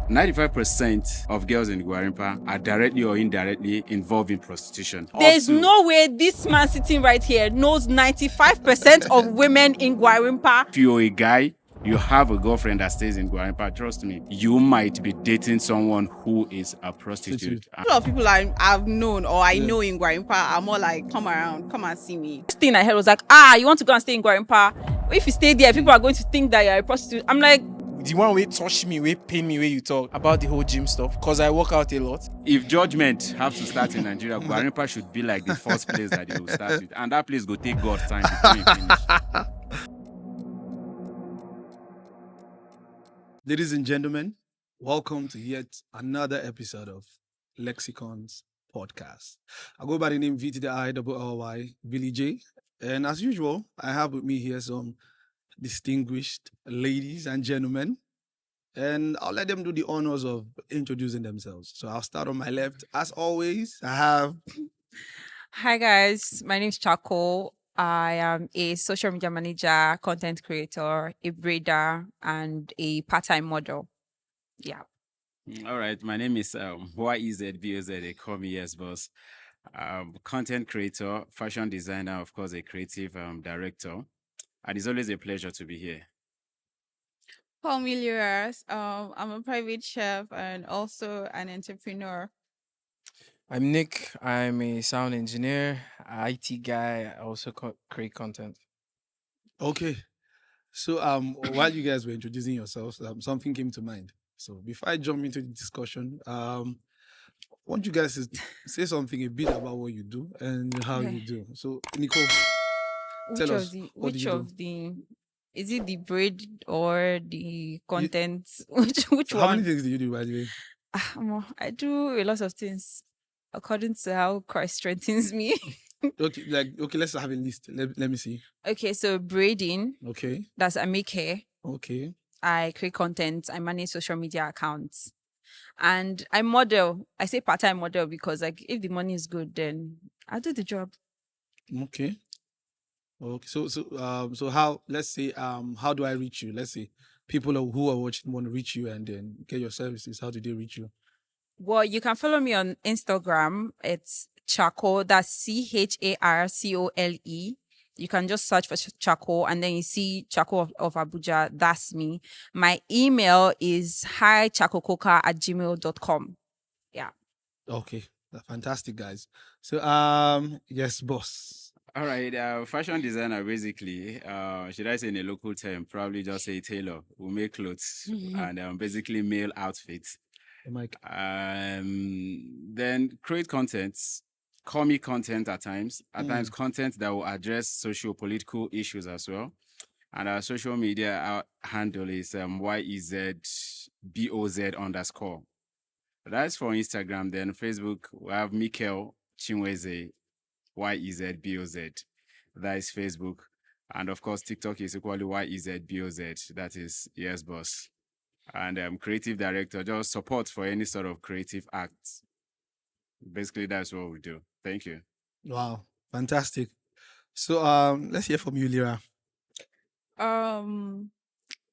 95% of girls in Guarimpa are directly or indirectly involved in prostitution. There's no way this man sitting right here knows 95% of women in Guarimpa. If you're a guy, you have a girlfriend that stays in Guarimpa, trust me, you might be dating someone who is a prostitute. A lot of people I've known or I know in Guarimpa are more like, come around, come and see me. First thing I heard was like, you want to go and stay in Guarimpa? If you stay there, people are going to think that you're a prostitute. I'm like, the one way touch me, way pain me, way you talk about the whole gym stuff, because I work out a lot. If judgment has to start in Nigeria, Guarimpa should be like the first place that they will start with. And that place go take God's time before you finish. Ladies and gentlemen, welcome to yet another episode of Lexicon's podcast. I go by the name VTDILLY, Billy J. And as usual, I have with me here some distinguished ladies and gentlemen. And I'll let them do the honors of introducing themselves. So I'll start on my left. As always, I have... hi guys, my name is Chaco. I am a social media manager, content creator, a breeder, and a part-time model. Yeah. All right, my name is YEZBOZ. They call me Yes Boss. Content creator, fashion designer, of course, a creative director. And it's always a pleasure to be here. Call me Lyras. I'm a private chef and also an entrepreneur. I'm Nick. I'm a sound engineer, IT guy. I also create content. Okay. So while you guys were introducing yourselves, something came to mind. So before I jump into the discussion, I want you guys to say something a bit about what you do and how you do. So Nicole, tell us. Is it the braid or the content? Which one? How many things do you do, by the way? I do a lot of things according to how Christ strengthens me. Okay, let's have a list. Let me see. Okay, so braiding. Okay. That's I make hair. Okay. I create content. I manage social media accounts. And I model. I say part-time model because like if the money is good, then I'll do the job. Okay. Okay. So how, let's say, how do I reach you? Let's say people who are watching want to reach you and then get your services. How do they reach you? Well, you can follow me on Instagram. It's Chaco. That's CHARCOLE. You can just search for Chaco and then you see Chaco of Abuja. That's me. My email is hichacococa@gmail.com. Yeah. Okay. Fantastic, guys. So, yes, boss. All right, fashion designer, basically, should I say in a local term, probably just say tailor, who make clothes and basically male outfits. Then create content, comic content at times content that will address socio-political issues as well. And our social media handle is YEZBOZ_. That's for Instagram. Then Facebook, we have Mikel Chinweze, YEZBOZ. That is Facebook. And of course, TikTok is equally YEZBOZ. That is Yes Boss. And creative director, just support for any sort of creative acts. Basically, that's what we do. Thank you. Wow, fantastic. So let's hear from you, Lyra.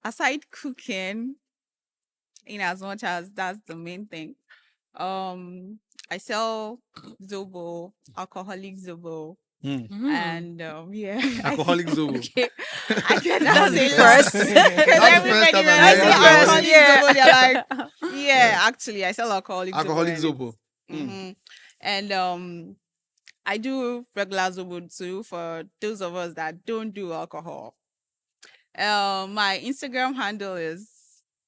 Aside cooking, in as much as that's the main thing, I sell Zobo, alcoholic Zobo. And yeah, alcoholic Zobo. Okay. I cannot say first. Everybody when I say alcoholic Zobo, they're like, yeah, actually, I sell alcoholic Zobo. Mm-hmm. And I do regular Zobo too for those of us that don't do alcohol. My Instagram handle is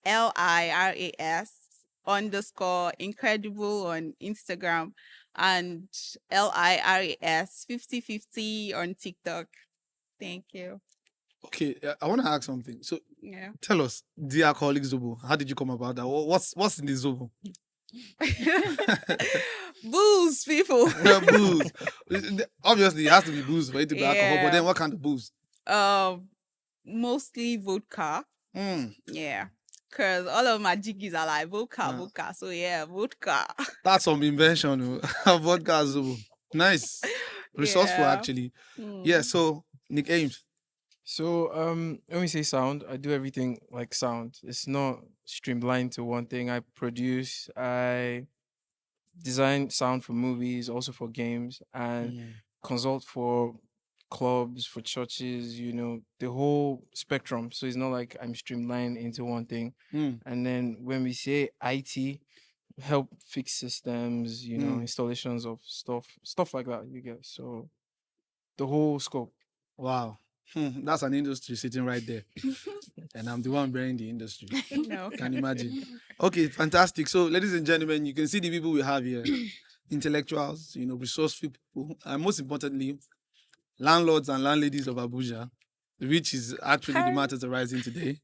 LIRAS_incredible on Instagram and LIRAS5050 on TikTok. Thank you. Okay, I want to ask something. So, yeah, tell us the alcoholic Zobo. How did you come about that? What's in the Zobo? Booze, people. Booze. Obviously, it has to be booze for it to be alcohol. But then, what kind of booze? Mostly vodka. Yeah. Because all of my jiggies are like vodka. So yeah, vodka. That's some invention. Vodka Zobo. Nice. Resourceful, actually. Yeah, so Nick Ames. So when we say sound, I do everything like sound. It's not streamlined to one thing. I produce, I design sound for movies, also for games, and Mm. consult for clubs, for churches, the whole spectrum. So it's not like I'm streamlined into one thing. Mm. And then when we say IT, help fix systems, Mm. installations of stuff like that, you get. So the whole scope. Wow. That's an industry sitting right there. And I'm the one bearing the industry. No. Can you imagine? Okay, fantastic. So, ladies and gentlemen, you can see the people we have here. Intellectuals, resourceful people, and most importantly, landlords and landladies of Abuja, which is actually the Hi. matters arising today.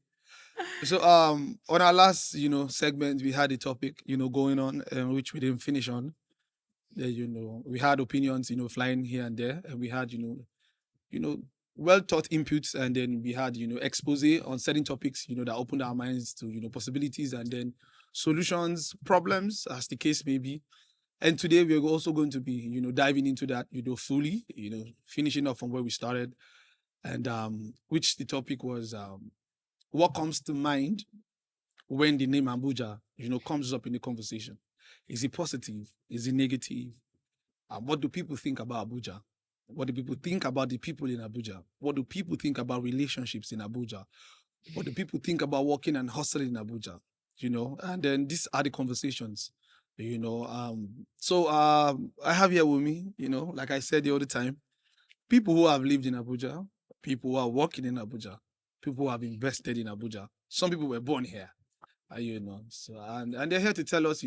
So on our last, segment, we had a topic, going on, which we didn't finish on. We had opinions, flying here and there, and we had, well thought inputs, and then we had, expose on certain topics, that opened our minds to, possibilities and then solutions, problems, as the case may be. And today we're also going to be, diving into that, fully, finishing up from where we started, and which the topic was what comes to mind when the name Abuja, comes up in the conversation. Is it positive? Is it negative? What do people think about Abuja? What do people think about the people in Abuja? What do people think about relationships in Abuja? What do people think about working and hustling in Abuja? And then these are the conversations, So I have here with me, like I said the other time, people who have lived in Abuja, people who are working in Abuja, people who have invested in Abuja. Some people were born here, So and they're here to tell us,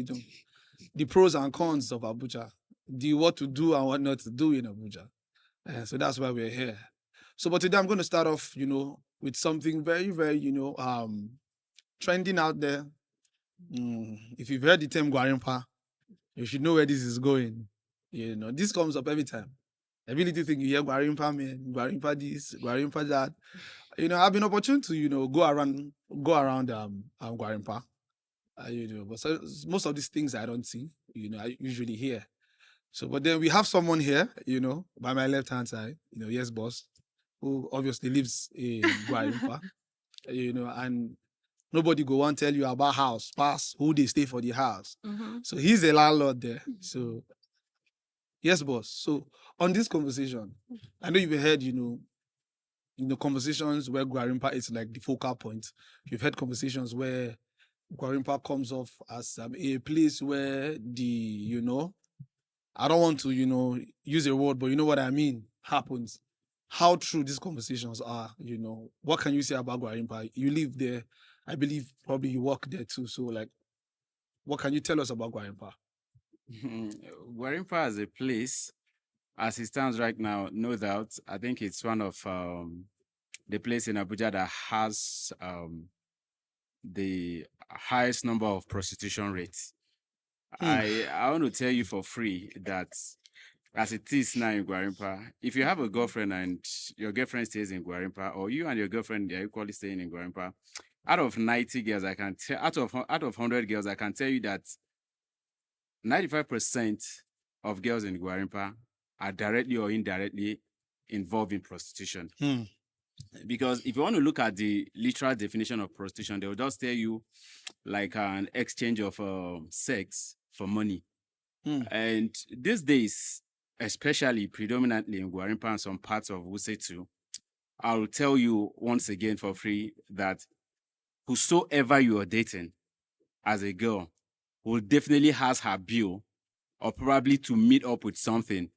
the pros and cons of Abuja, the what to do and what not to do in Abuja. So that's why we're here. So, but today I'm going to start off, with something very, very, trending out there. If you've heard the term Guarimpa, you should know where this is going. This comes up every time. Every little thing you hear Guarimpa man, Guarimpa this, Guarimpa that. I've been opportune to, go around Guarimpa. But most of these things I don't see, I usually hear. So, but then we have someone here, by my left hand side, yes, boss, who obviously lives in Guarimpa, and nobody go and tell you about house, pass who they stay for the house. Mm-hmm. So he's a landlord there. So, yes, boss. So on this conversation, I know you've heard, conversations where Guarimpa is like the focal point. You've heard conversations where Guarimpa comes off as a place where I don't want to, use a word, but you know what I mean, happens. How true these conversations are, What can you say about Guarimpa? You live there. I believe probably you work there too. So, like, what can you tell us about Guarimpa? Warimpa as a place, as it stands right now, no doubt, I think it's one of the place in Abuja that has the highest number of prostitution rates. I want to tell you for free that as it is now in Guarimpa, if you have a girlfriend and your girlfriend stays in Guarimpa, or you and your girlfriend are equally staying in Guarimpa, out of 90 girls, I can tell out of 100 girls, I can tell you that 95% of girls in Guarimpa are directly or indirectly involved in prostitution. Because if you want to look at the literal definition of prostitution, they will just tell you like an exchange of sex for money. And these days, especially predominantly in Guarimpa and some parts of Wuse too, I'll tell you once again for free that whosoever you are dating as a girl will definitely has her bill or probably to meet up with something.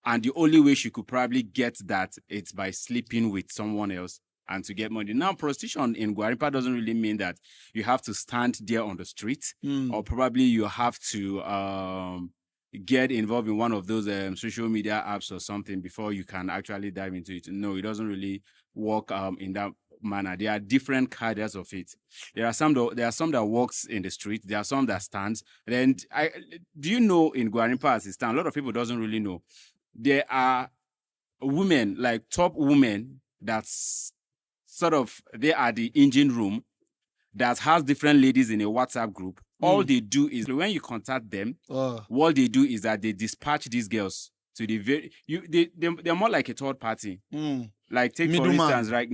And the only way she could probably get that it's by sleeping with someone else and to get money. Now, prostitution in Guarimpa doesn't really mean that you have to stand there on the street or probably you have to get involved in one of those social media apps or something before you can actually dive into it. No, it doesn't really work in that manner. There are different cadres of it. There are some that walks in the street. There are some that stands. Then do you know in Guarimpa as it stands, a lot of people doesn't really know. There are women, like top women, that's sort of, they are the engine room that has different ladies in a WhatsApp group. All they do is when you contact them, what they do is that they dispatch these girls to the they're more like a third party. Like take for Middleman. instance right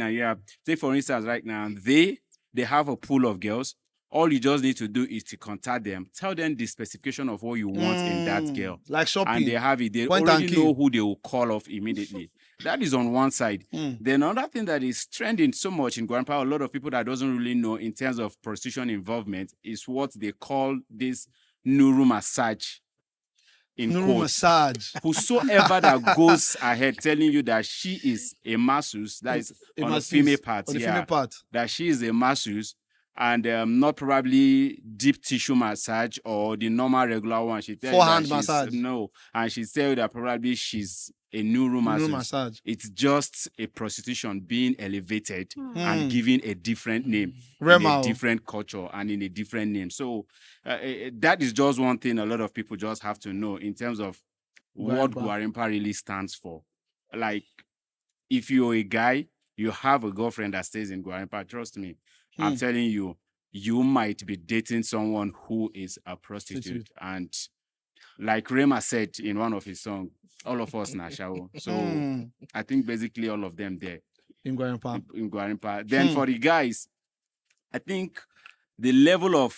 now, they have a pool of girls. All you just need to do is to contact them, tell them the specification of what you want in that girl, Like shopping. and they have it. They Point already and kill. know who they will call off immediately. That is on one side. Then another thing that is trending so much in Guarimpa, a lot of people that doesn't really know in terms of prostitution involvement, is what they call this Nuru massage. In Nuru quotes. massage. Whosoever that goes ahead telling you that she is a masseuse, that is on the masseuse, female part, on the female part. that she is a masseuse, and not probably deep tissue massage or the normal regular one. She tells Forehand you that massage. No, and she tell you that probably she's a Nuru masseuse. massage. It's just a prostitution being elevated and given a different name, in Rema. a different culture and in a different name. So that is just one thing a lot of people just have to know in terms of what Guarimpa really stands for. Like, if you're a guy, you have a girlfriend that stays in Guarimpa, trust me, I'm telling you, you might be dating someone who is a prostitute. And like Rema said in one of his songs, all of us Nashao. So I think basically all of them there In Guarimpa. in Guarimpa. Then for the guys, I think the level of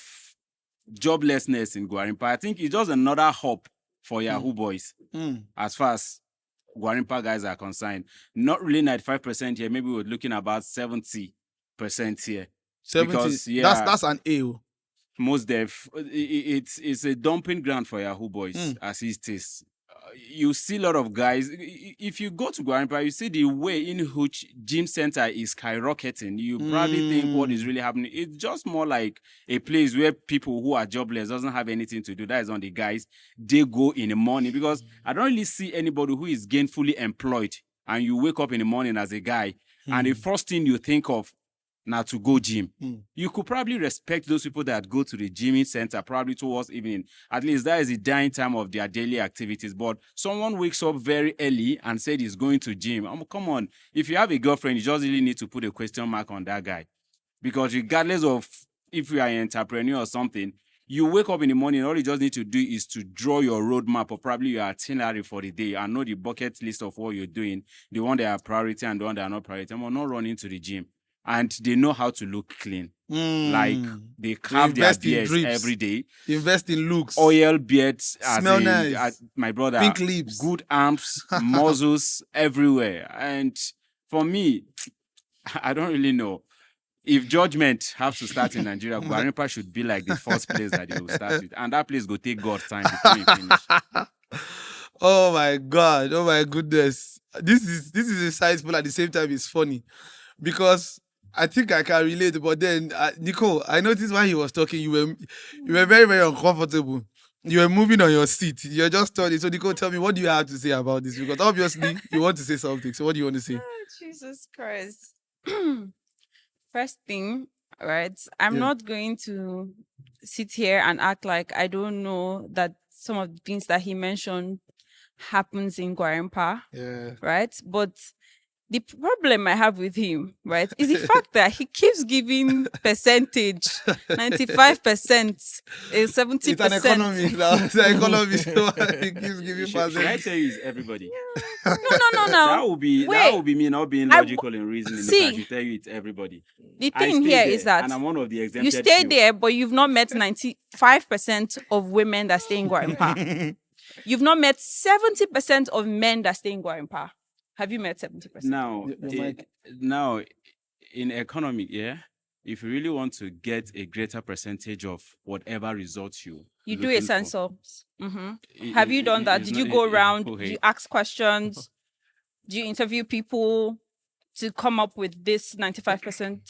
joblessness in Guarimpa, I think it's just another hub for Yahoo boys as far as Guarimpa guys are concerned. Not really 95% here. Maybe we're looking about 70% here. 70. Because, yeah, That's an A. most def, it's a dumping ground for Yahoo boys as it is. You see a lot of guys. If you go to Guarimpa, you see the way in which gym center is skyrocketing. You probably think what is really happening. It's just more like a place where people who are jobless doesn't have anything to do. That is on the guys. They go in the morning, because I don't really see anybody who is gainfully employed and you wake up in the morning as a guy and the first thing you think of now to go gym. You could probably respect those people that go to the gymming center probably towards evening. At least that is the dying time of their daily activities. But someone wakes up very early and said he's going to gym. Come on. If you have a girlfriend, you just really need to put a question mark on that guy. Because regardless of if you are an entrepreneur or something, you wake up in the morning, all you just need to do is to draw your roadmap or probably your itinerary for the day and know the bucket list of what you're doing, the one that are priority and the one that are not priority. I'm not running to the gym. And they know how to look clean. Like, they carve their invest in beards drips. every day. Invest in looks. Oil beards. Smell nice. My brother. Pink lips. Good arms, muscles everywhere. And for me, I don't really know. If judgment has to start in Nigeria, Guarimpa should be like the first place that they will start with. And that place will take God's time before you finish. Oh my God. Oh my goodness. This is insightful, at the same time it's funny. Because I think I can relate, but then Nico, I noticed while he was talking, you were very, very uncomfortable. You were moving on your seat. You're just studying. So Nico, tell me, what do you have to say about this? Because obviously you want to say something. So what do you want to say? Oh, Jesus Christ. First thing, right? I'm Yeah. not going to sit here and act like I don't know that some of the things that he mentioned happens in Guarimpa, Yeah. right? But the problem I have with him, right, is the fact that he keeps giving percentage, 95%, 70%. It's an economy now. It's an economy. So he keeps giving Should I percent. tell you it's everybody? No. That would be me not being I- logical in reasoning. See, If I should tell you it's everybody. The I thing stay here there, is that and I'm one of the exempted you stay few. there, but you've not met 95% of women that stay in Guarimpa. You've not met 70% of men that stay in Guarimpa. Have you met 70%? Now, Your mic. now, in economy, yeah, if you really want to get a greater percentage of whatever results You you're do a looking for, census. Have you done that? it's Did you not- go around? okay. Did you ask questions? Do you interview people to come up with this 95%?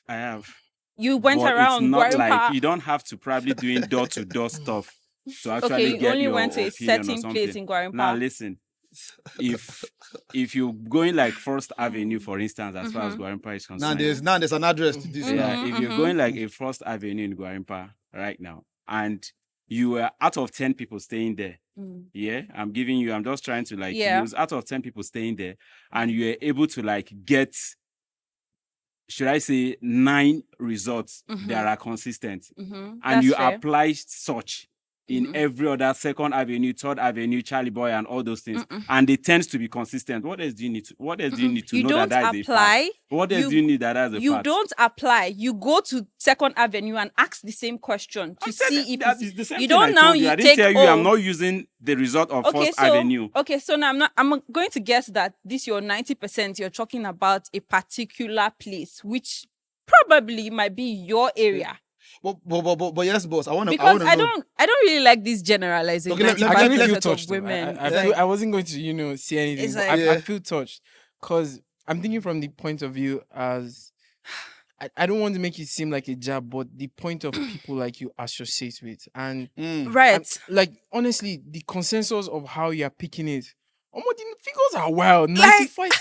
I have. You went But around it's not Guarimpa. like you don't have to probably doing door-to-door stuff to actually Okay, you get only your went to a opinion or certain something. place in Guarimpa. Now listen, if you're going like First Avenue, for instance, as far as Guarimpa is Now concerned, there's an address to this. yeah, if you're going like a First Avenue in Guarimpa right now, and you were out of 10 people staying there, yeah, I'm just trying to like use out of 10 people staying there, and you are able to like get, should I say, 9 results that are consistent, and That's you fair. apply such in every other Second Avenue, Third Avenue, Charlie Boy, and all those things, and they tend to be consistent. What else do you need to? What else do you need to You know don't that is a apply. fact? What else do you need that is a You fact? don't apply. You go to Second Avenue and ask the same question to see if that it's, is the same you thing don't I now told you. you I didn't take tell you I'm not using the result of First Avenue. Okay, so now I'm going to guess that this your 90%, you're talking about a particular place, which probably might be your area. But yes, boss. I want to. Because I I don't really like this generalizing. Okay, let me- 95% I actually feel of touched. women. I, It's feel, like- I wasn't going to, say anything. It's But like- I Yeah. feel touched because I'm thinking from the point of view as I don't want to make it seem like a jab, but the point of people like you associate with, and right. like honestly, the consensus of how you are picking it. The figures are wild. 95%.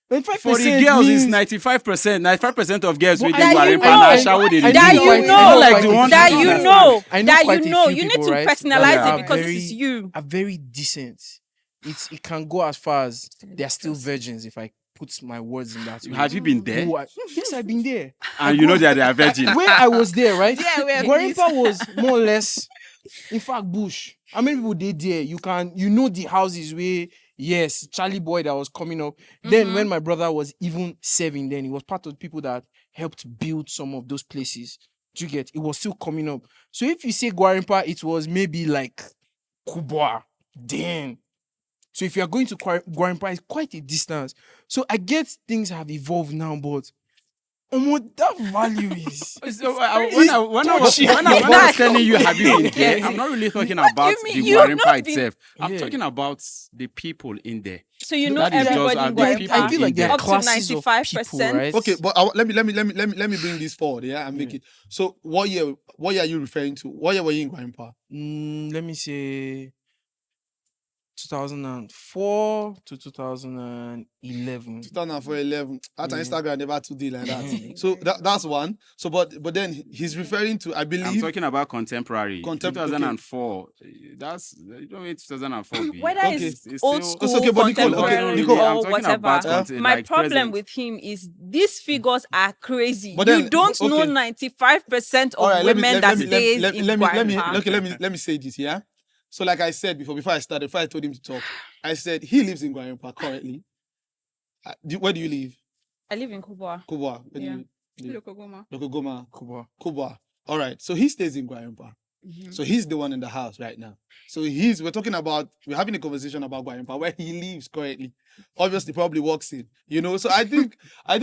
For the girls, it's means- 95%. 95% of girls But with I the know- Guarimpa I and know- shower they I know that do. you quite- I know, like the ones that that you understand. know, I know that quite you a know. few You need people, to right, personalize that it are because this is you. are very decent. It can go as far as they're still virgins if I put my words in that way. Have you been there? Yes, I've been there. And you know that they are virgin. Where I was there, right? Yeah, where Guarimpa was more or less, in fact, bush. How many people did there? You know the houses where, yes, Charlie Boy that was coming up. Then when my brother was even serving, then he was part of the people that helped build some of those places. Do you get? It was still coming up. So if you say Guarimpa, it was maybe like Kubwa. Then. So if you are going to Guarimpa, it's quite a distance. So I get things have evolved now, but that value is. So, when I was telling you, have you been there? I'm not really talking about you mean? the You've Guarimpa not been- itself. I'm Yeah. talking about the people in there. So you know That is just everybody how in the Guarimpa. people I feel like there are Up to classes of 95%. people, right? Okay, but let me bring this forward, yeah, and make it. So what year are you referring to? What year were you in Grandpa? Let me say 2004 to 2011. 2004, 11. At Yeah. Instagram never too deal like that. So that's one. So but then he's referring to, I I'm believe, talking about contemporary. Contem- 2004. That's you don't mean 2004. be. Whether Okay. it's old still- school, okay, but Nicole, contemporary, Nicole, I'm or talking whatever. about content, My like problem present. with him is these figures are crazy. But You then, don't know okay. 95% of All right, women that stays let in me Guarimpa. okay, let me say this, yeah. So like I said before I started, before I told him to talk, I said he lives in Guarimpa currently. Where do you live? I live in Kubwa. Kubwa. Where do Yeah. you live? Lokogoma. Lokogoma. Kubwa. Kubwa. All right. So he stays in Guarimpa. So he's the one in the house right now. So we're having a conversation about Guarimpa, where he lives currently. Obviously, probably works in, So I think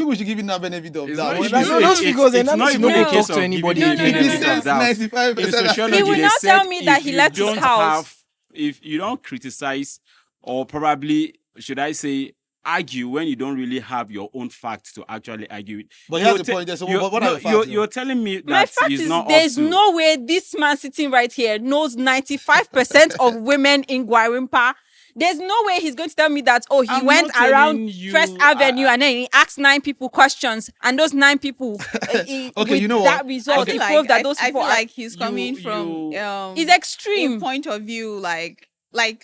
we should give him that benefit of It's that. not When even- I- No, those figures, it's that not means even you a don't case talk to of anybody giving No, you no, the no, benefit no, of doubt. 95%. In sociology, He will they not said tell me that if he you left his don't house. if you don't criticize, or probably should I say argue when you don't really have your own facts to actually argue with. But here's You're the te- point there. So you're- what are no, the facts? You're telling me that My fact he's is not there's up to. no way this man sitting right here knows 95% of women in Guarimpa. There's no way he's going to tell me that, he I'm went not telling around you, First Avenue and then he asked 9 people questions, and those 9 people, Okay, with you know that what? result, I he feel proved that like, those I people feel are. like he's coming from It's a extreme. point of view, like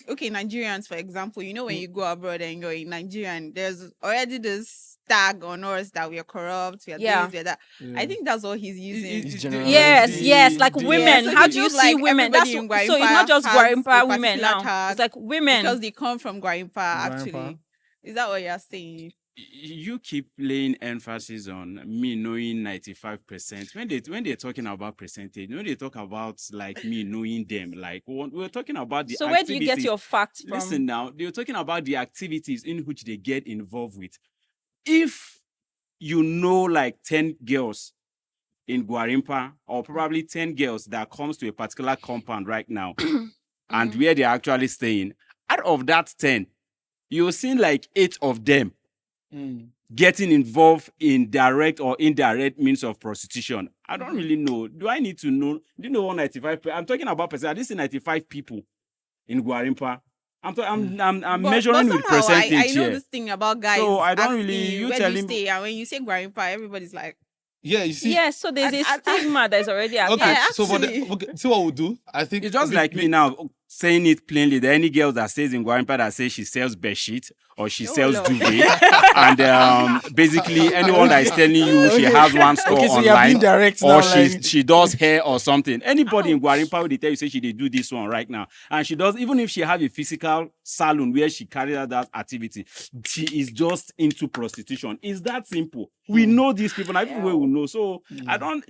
okay, Nigerians, for example, when you go abroad and you're in Nigeria, and there's already this tag on us that we are corrupt, we are Yeah. this, we are that. I think that's all he's using. It's the- generalized. Yes, like the- women. so How he do you feels see like women? That's everybody in so it's not just Guarimpa has Guarimpa a women particular now. tag It's like women. because they come from Guarimpa, actually. Guarimpa. Is that what you're saying? You keep laying emphasis on me knowing 95%. When they're talking about percentage, when they talk about like me knowing them, like we're talking about the So where do you get activities. your facts from? Listen now, they're talking about the activities in which they get involved with. If you know like 10 girls in Guarimpa, or probably 10 girls that comes to a particular compound right now, and where they're actually staying, out of that 10, you're seeing like 8 of them getting involved in direct or indirect means of prostitution. I don't really know. Do I need to know? Do you know what 95? I'm talking about percent. I didn't say 95 people in Guarimpa. I'm But measuring with somehow percentage I know here. this thing about guys. So I don't asking really- you where tell do you him- stay, and when you say Guarimpa, everybody's like, Yeah, you see. Yes, so there's a stigma that's already attached. Okay, Yeah, so actually. see what we'll do. I think It's just be- like be- me now. saying it plainly, there are any girls that stays in Guarimpa that say she sells bedsheet or she Oh, sells Lord. duvet, and basically anyone that is telling you she has one store Okay, so you're being online direct or now. she Like, she does hair or something. Anybody in Guarimpa will tell you say she dey do this one right now, and she does, even if she have a physical salon where she carries out that activity, she is just into prostitution. It's that simple. We know these people, now people will know. So I don't.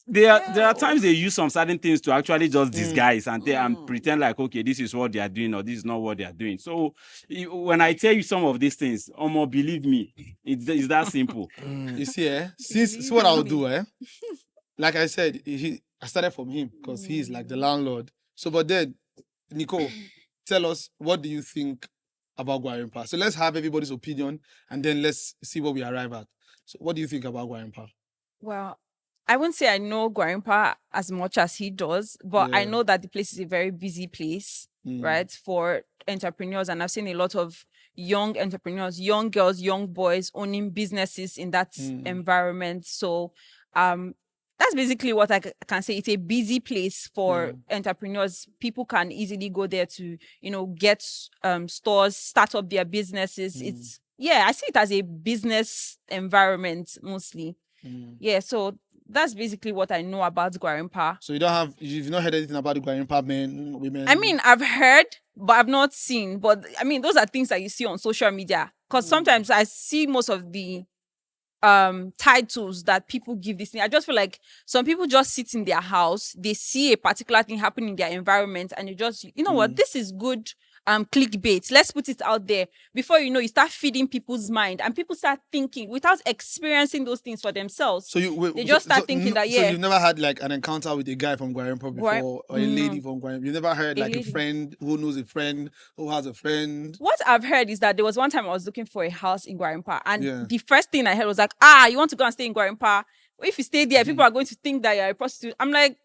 There are times they use some certain things to actually just disguise and pretend like, okay, this is what they are doing or this is not what they are doing. So when I tell you some of these things, believe me, it's that simple. You see, since what I'll do, like I said, I started from him because he's like the landlord. So, but then, Nicole, tell us, what do you think about Guarimpa? So let's have everybody's opinion and then let's see what we arrive at. So what do you think about Guarimpa? Well, I wouldn't say I know Guarimpa as much as he does, but I Yeah. know that the place is a very busy place, right, for entrepreneurs. And I've seen a lot of young entrepreneurs, young girls, young boys owning businesses in that environment. So that's basically what I can say. It's a busy place for entrepreneurs. People can easily go there to, get stores, start up their businesses. It's, I see it as a business environment mostly. Yeah, so that's basically what I know about Guarimpa. So you've not heard anything about the Guarimpa men, women? I mean, I've heard, but I've not seen. But I mean, those are things that you see on social media. Because sometimes I see most of the titles that people give this thing. I just feel like some people just sit in their house, they see a particular thing happening in their environment, and you just, what, this is good clickbait. Let's put it out there. Before you know, you start feeding people's mind, and people start thinking without experiencing those things for themselves. So they just start thinking that, So you've never had like an encounter with a guy from Guarimpa before, or a lady from Guarimpa? You never heard like a friend who knows a friend who has a friend? What I've heard is that there was one time I was looking for a house in Guarimpa, and the first thing I heard was like, you want to go and stay in Guarimpa? If you stay there, people are going to think that you're a prostitute. I'm like,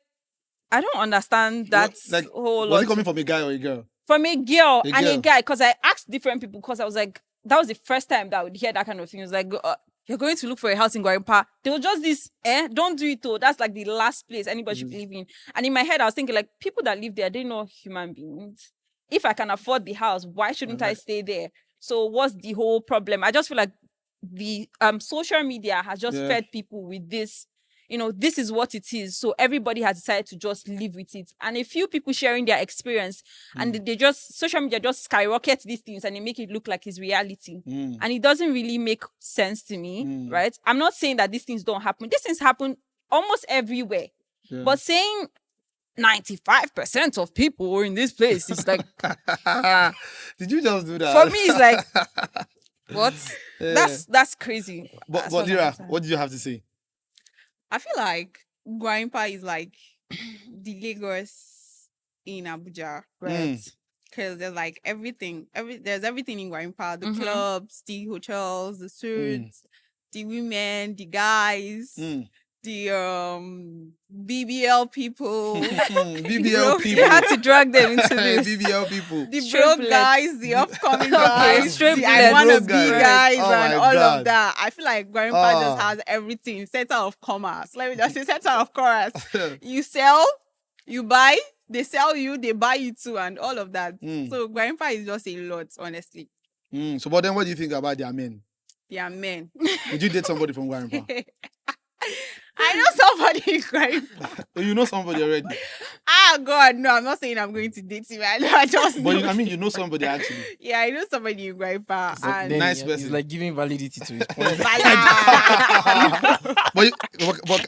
I don't understand that whole lot. Was it coming from a guy or a girl? From a girl and a guy, because I asked different people, because I was like, that was the first time that I would hear that kind of thing. It was like, you're going to look for a house in Guarimpa. There was just this, don't do it though. That's like the last place anybody should live in. And in my head, I was thinking like, people that live there, they're not human beings. If I can afford the house, why shouldn't I stay there? So what's the whole problem? I just feel like the social media has just fed people with this, this is what it is. So everybody has decided to just live with it. And a few people sharing their experience, and they just, social media just skyrocket these things and they make it look like it's reality. And it doesn't really make sense to me, right? I'm not saying that these things don't happen. These things happen almost everywhere. But saying 95% of people in this place is like... Did you just do that? For me, it's like, what? That's crazy. But Lira, what did you have to say? I feel like Guarimpa is like the Lagos in Abuja, right? Because there's like everything. There's everything in Guarimpa: the clubs, the hotels, the suits, the women, the guys, the BBL people. BBL people. You had to drag them into this. BBL people. The broke guys, the upcoming guys, straight the I wanna bullets. be Right. guys, Oh and my all God. of that. I feel like Guarimpa just has everything. Center of commerce. Let me just say center of commerce. You sell, you buy, they sell you, they buy you too, and all of that. So Guarimpa is just a lot, honestly. So, but then what do you think about their men? They are men. Did you date somebody from Guarimpa? I know somebody in Guarimpa. Oh, you know somebody already? God, no, I'm not saying I'm going to date him. I just know. But you know somebody actually. Yeah, I know somebody in Guarimpa. So And then nice he's person. like giving validity to his point.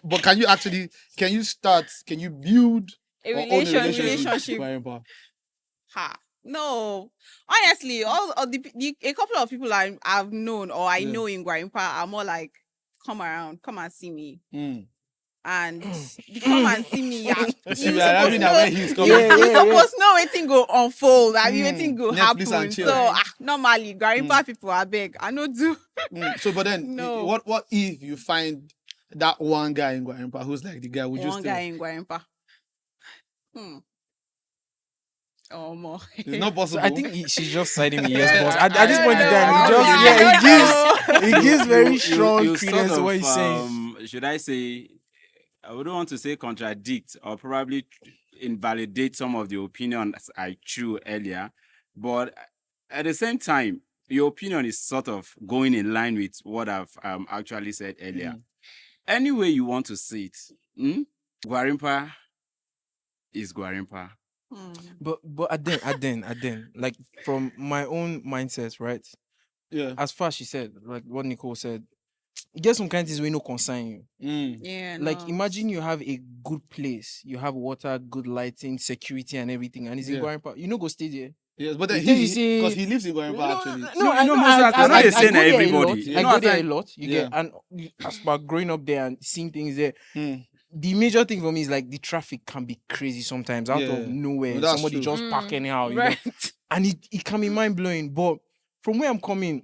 but can you build a or own a relationship. with Guarimpa? No, honestly, all a couple of people I've known or I know in Guarimpa are more like, come around, come and see me. And the come and see me. See, we are having that when he's coming. You supposed to know waiting go unfold. I mean, waiting go Netflix happen. and chill. So normally, Guarimpa people are beg. I know do. So, but then, No. what if you find that one guy in Guarimpa who's like the guy? Would you One stay? guy in Guarimpa. Oh, more. It's not possible. I think she's just siding with yes, boss. At I this don't point in know. time, it gives very strong You credence sort to what of, he's saying. should I say, I wouldn't want to say contradict, or probably invalidate some of the opinions I threw earlier, but at the same time, your opinion is sort of going in line with what I've actually said earlier. Any way you want to see it, Gwarimpa is Gwarimpa. But at then, like from my own mindset, right? Yeah. As far as she said, like what Nicole said, get some kind of things we no concern you. Yeah. Like no. imagine you have a good place, you have water, good lighting, security, and everything, and it's in Yeah. Gwarimpa. You no go stay there. Yes, but then You think you he say- because he lives in Guarimpa actually. No, I know. most of the time, I they say go na there a everybody. lot. You I know go what there I- a lot. You get, Yeah. and as per growing up there and seeing things there, Mm. the major thing for me is like the traffic can be crazy sometimes out Yeah. of nowhere. No, that's Somebody true. just park anyhow, you Right. know? And it can be mind blowing. But from where I'm coming,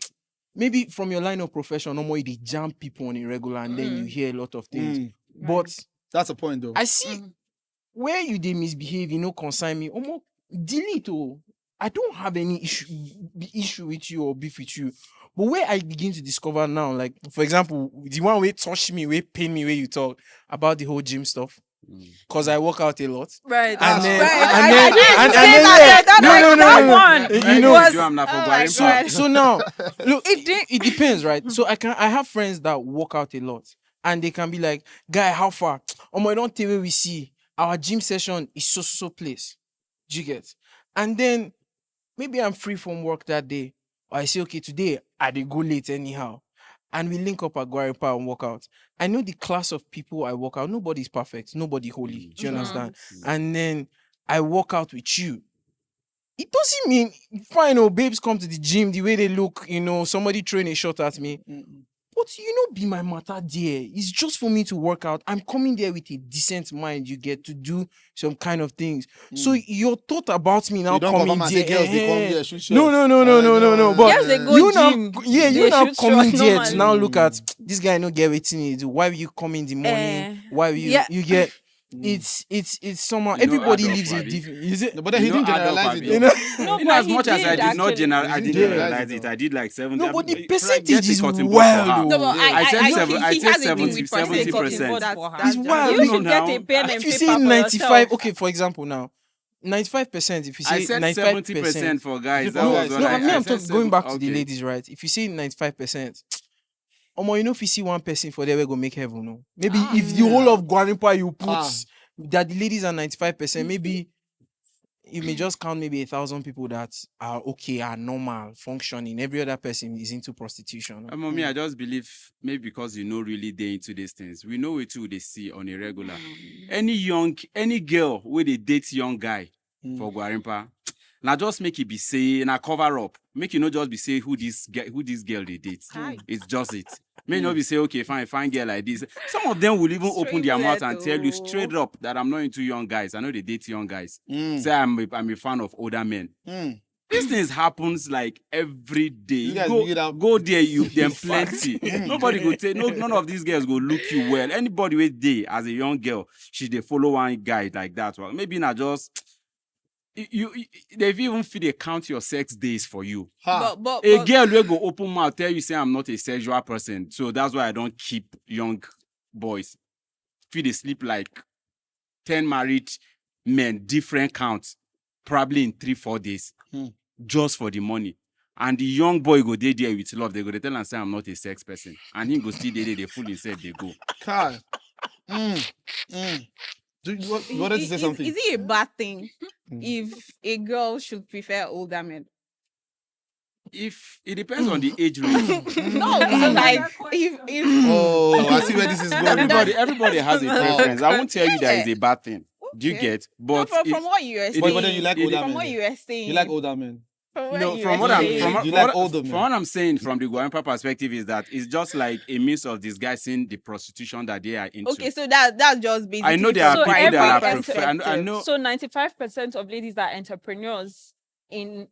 maybe from your line of profession, no more they jam people on a regular, and then you hear a lot of things. Mm. But That's a point though. I see where you they misbehave, consign me. Almost delete. Oh, I don't have any issue with you or beef with you. But where I begin to discover now, like for example, the one way touch me, way pain me, where you talk about the whole gym stuff, because I work out a lot. Right. And then, right. and I then, knew you and say then, that. yeah. No. That one. You know, was- do I'm not for oh my Gwarimpa. God. so now, look, it depends, right? So I have friends that work out a lot, and they can be like, "Guy, how far? Oh my, don't tell where we see our gym session is so place." Do you get? And then maybe I'm free from work that day, or I say, "Okay, today I dey go late anyhow," and we link up at Gwarimpa and work out. I know the class of people I work out. Nobody's perfect. Nobody holy. Do you understand? And then I work out with you. It doesn't mean fine. Oh, babes come to the gym the way they look. Somebody throwing a shot at me. But be my matter there. It's just for me to work out. I'm coming there with a decent mind. You get to do some kind of things. So your thought about me now You don't coming confirm and say there. girls they come here shoot shots. No. But Girls, they go you gym. now, They you now shoot coming shots there to normally. now look at this guy. No get waiting he do. Why will you come in the morning? Why will you? yeah. You get. It's somehow You know, everybody add up, lives a Abi. different. Is it? No, but then he You know, didn't add up, generalize Abi. it. You though. know. No, In but as he much as I did not actually. He didn't generalize it, though. I did like 70. No, but the Get percentage a is cotton ball for wild. her. though. No, but I said I seven- think I he said has a thing with 70%. percentages. It's wild. You No, should get now. a pen and If you paper say for 95, yourself. okay, for example, now 95%. If you I say said 95%, 70% for guys. That No, was what no, I I mean I'm said. talking going back to the Okay. ladies, right? If you say 95%, if you see one person for there, we go make heaven. No, maybe if the whole of Gwarimpa you put that the ladies are 95%, maybe you may just count maybe 1,000 people that are okay, are normal, functioning. Every other person is into prostitution. No? Mommy, I just believe maybe because you know really they into these things. We know it too they see on a regular. Any girl where they date young guy for Gwarimpa, now just make it be say na cover up. Make you not just be say who this girl they date. It's just it. May not be say okay, fine girl like this. Some of them will even open their mouth and tell you straight up that I'm not into young guys. I know they date young guys. Say I'm a fan of older men. These things happens like every day. You guys You figure it out. go there, you them plenty. Nobody go take none of these girls go look you well. Anybody with day as a young girl, they follow one guy like that. Well, maybe not just they've even feel they count your sex days for you. But A girl will go open mouth tell you say I'm not a sexual person, so that's why I don't keep young boys. Feel they sleep like 10 married men, different counts, probably in 3-4 days, just for the money. And the young boy go there with love. They go they tell and say I'm not a sex person, and he go still there. They fool himself. They go. Kai. Do you wanted to say something? Is it a bad thing if a girl should prefer older men? If it depends on the age range. No, because like if Oh, I see where this is going. Everybody has a preference. I won't tell you that is a bad thing. Do you Okay. get? no, But from what you were saying, But then you like older from men. what you were saying, You like older men. from what no, you from were what I'm saying. from, You what- like older men. from what I'm saying from the Guarimpa perspective is that it's just like a means of disguising the prostitution that they are into. Okay, so that's just basically. I know there are So people every that are perspective. I know. So 95% of ladies that are entrepreneurs in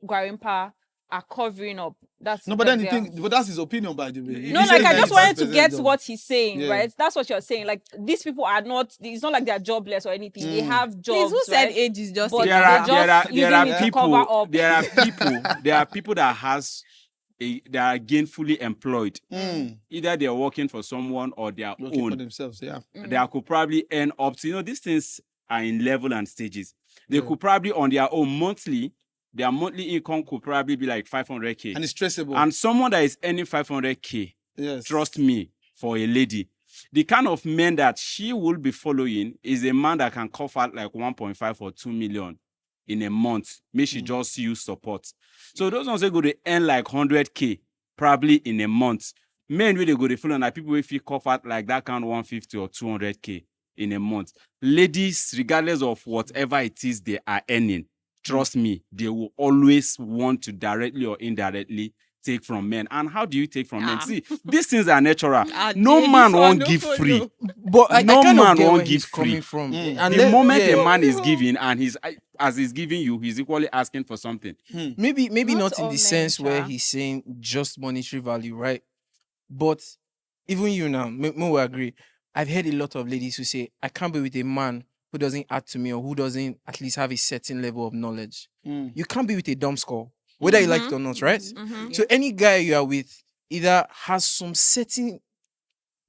Gwarimpa are covering up. That's No, but like then the their- thing, but that's his opinion, by the way. No, He like said I just wanted to 95% get though. what he's saying, Yeah. right? That's what you're saying. Like these people are not. It's not like they're jobless or anything. They have Please, jobs. who said right? age is just? But there they are just using it to people cover up. there are people that they are gainfully employed. Either they're working for someone or their Looking for own. themselves, yeah. They could probably earn up to these things are in level and stages. They could probably on their own their monthly income could probably be like 500k. And it's traceable. And someone that is earning 500k, trust me, for a lady, the kind of men that she will be following is a man that can cough out like 1.5 or 2 million in a month. May she just use support. So those ones are going to earn like 100k probably in a month. Men will go to follow like people will feel cough out like that kind of 150 or 200k in a month. Ladies, regardless of whatever it is they are earning, trust me, they will always want to directly or indirectly take from men. And how do you take from men? See, these things are natural. No man won't give free. But No kind man of get won't where give he's free. coming from. And The moment a man is giving and as he's giving you, he's equally asking for something. Maybe Not not in all the men, sense where sha. he's saying just monetary value, right? But even you now, Mo will agree. I've heard a lot of ladies who say, I can't be with a man who doesn't add to me or who doesn't at least have a certain level of knowledge. You can't be with a dumb skull, whether you like it or not, right? So any guy you are with either has some certain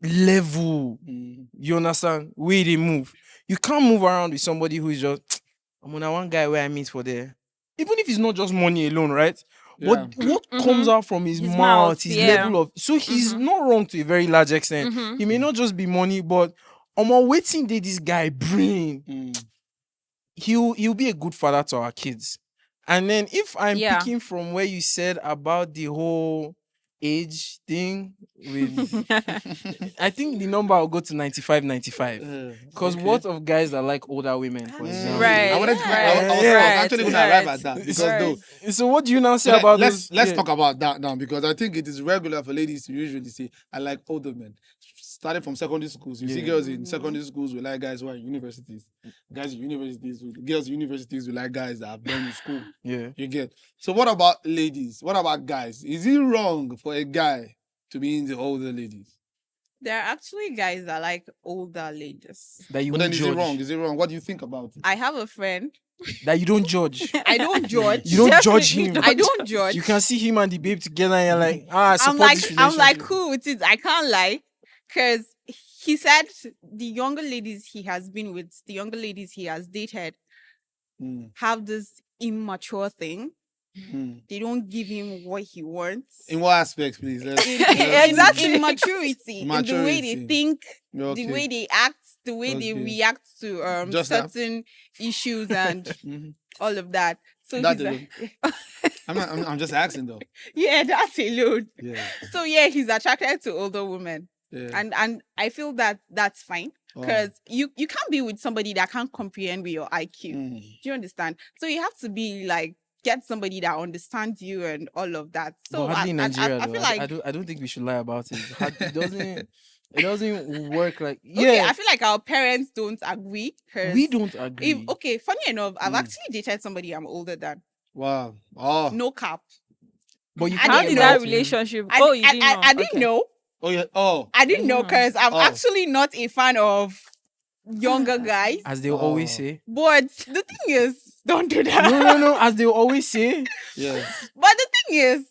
level, you understand, way they move. You can't move around with somebody who is just, I'm on one guy where I meet for there. Even if it's not just money alone, right? But what comes out from his mouth, his level of, so he's not wrong to a very large extent. He may not just be money, but I'm waiting that this guy bring. He'll be a good father to our kids. And then if I'm picking from where you said about the whole age thing with I think the number will go to 95 because what of guys that like older women, for example? Right. I was actually going to arrive at that because though. So what do you now say about let's this? talk about that now, because I think it is regular for ladies to usually say, I like older men. Starting from secondary schools, you see girls in secondary schools who like guys who are in universities. Guys in universities, girls in universities who like guys that have done in school. Yeah. You get. So what about ladies? What about guys? Is it wrong for a guy to be into older ladies? There are actually guys that like older ladies. That you But won't then judge. is it wrong? Is it wrong? What do you think about it? I have a friend. That you don't judge. I don't judge. You don't judge him. I don't judge. You can see him and the babe together and you're like, I support this I'm like, relationship. cool with it. I can't lie. Because he said the younger ladies he has been with, the younger ladies he has dated, have this immature thing. They don't give him what he wants. In what aspects, please? Exactly. In maturity. In the way they think, Okay. the way they act, the way they react to certain issues and all of that. So That he's like, I'm just asking though. yeah, that's alone. Yeah. So yeah, he's attracted to older women. Yeah. And I feel that that's fine. Because you can't be with somebody that can't comprehend with your IQ. Do you understand? So you have to be like, get somebody that understands you and all of that. So But hardly in Nigeria, I feel like I don't think we should lie about it. It doesn't work like okay, I feel like our parents don't agree. We don't agree. Funny enough, I've actually dated somebody I'm older than. Wow. Oh. No cap. But you How can't did lie that to him. relationship? I didn't know. Oh yeah. Oh. I didn't know because I'm actually not a fan of younger guys. As they always say. But the thing is, don't do that. No. As they always say. Yeah. But the thing is,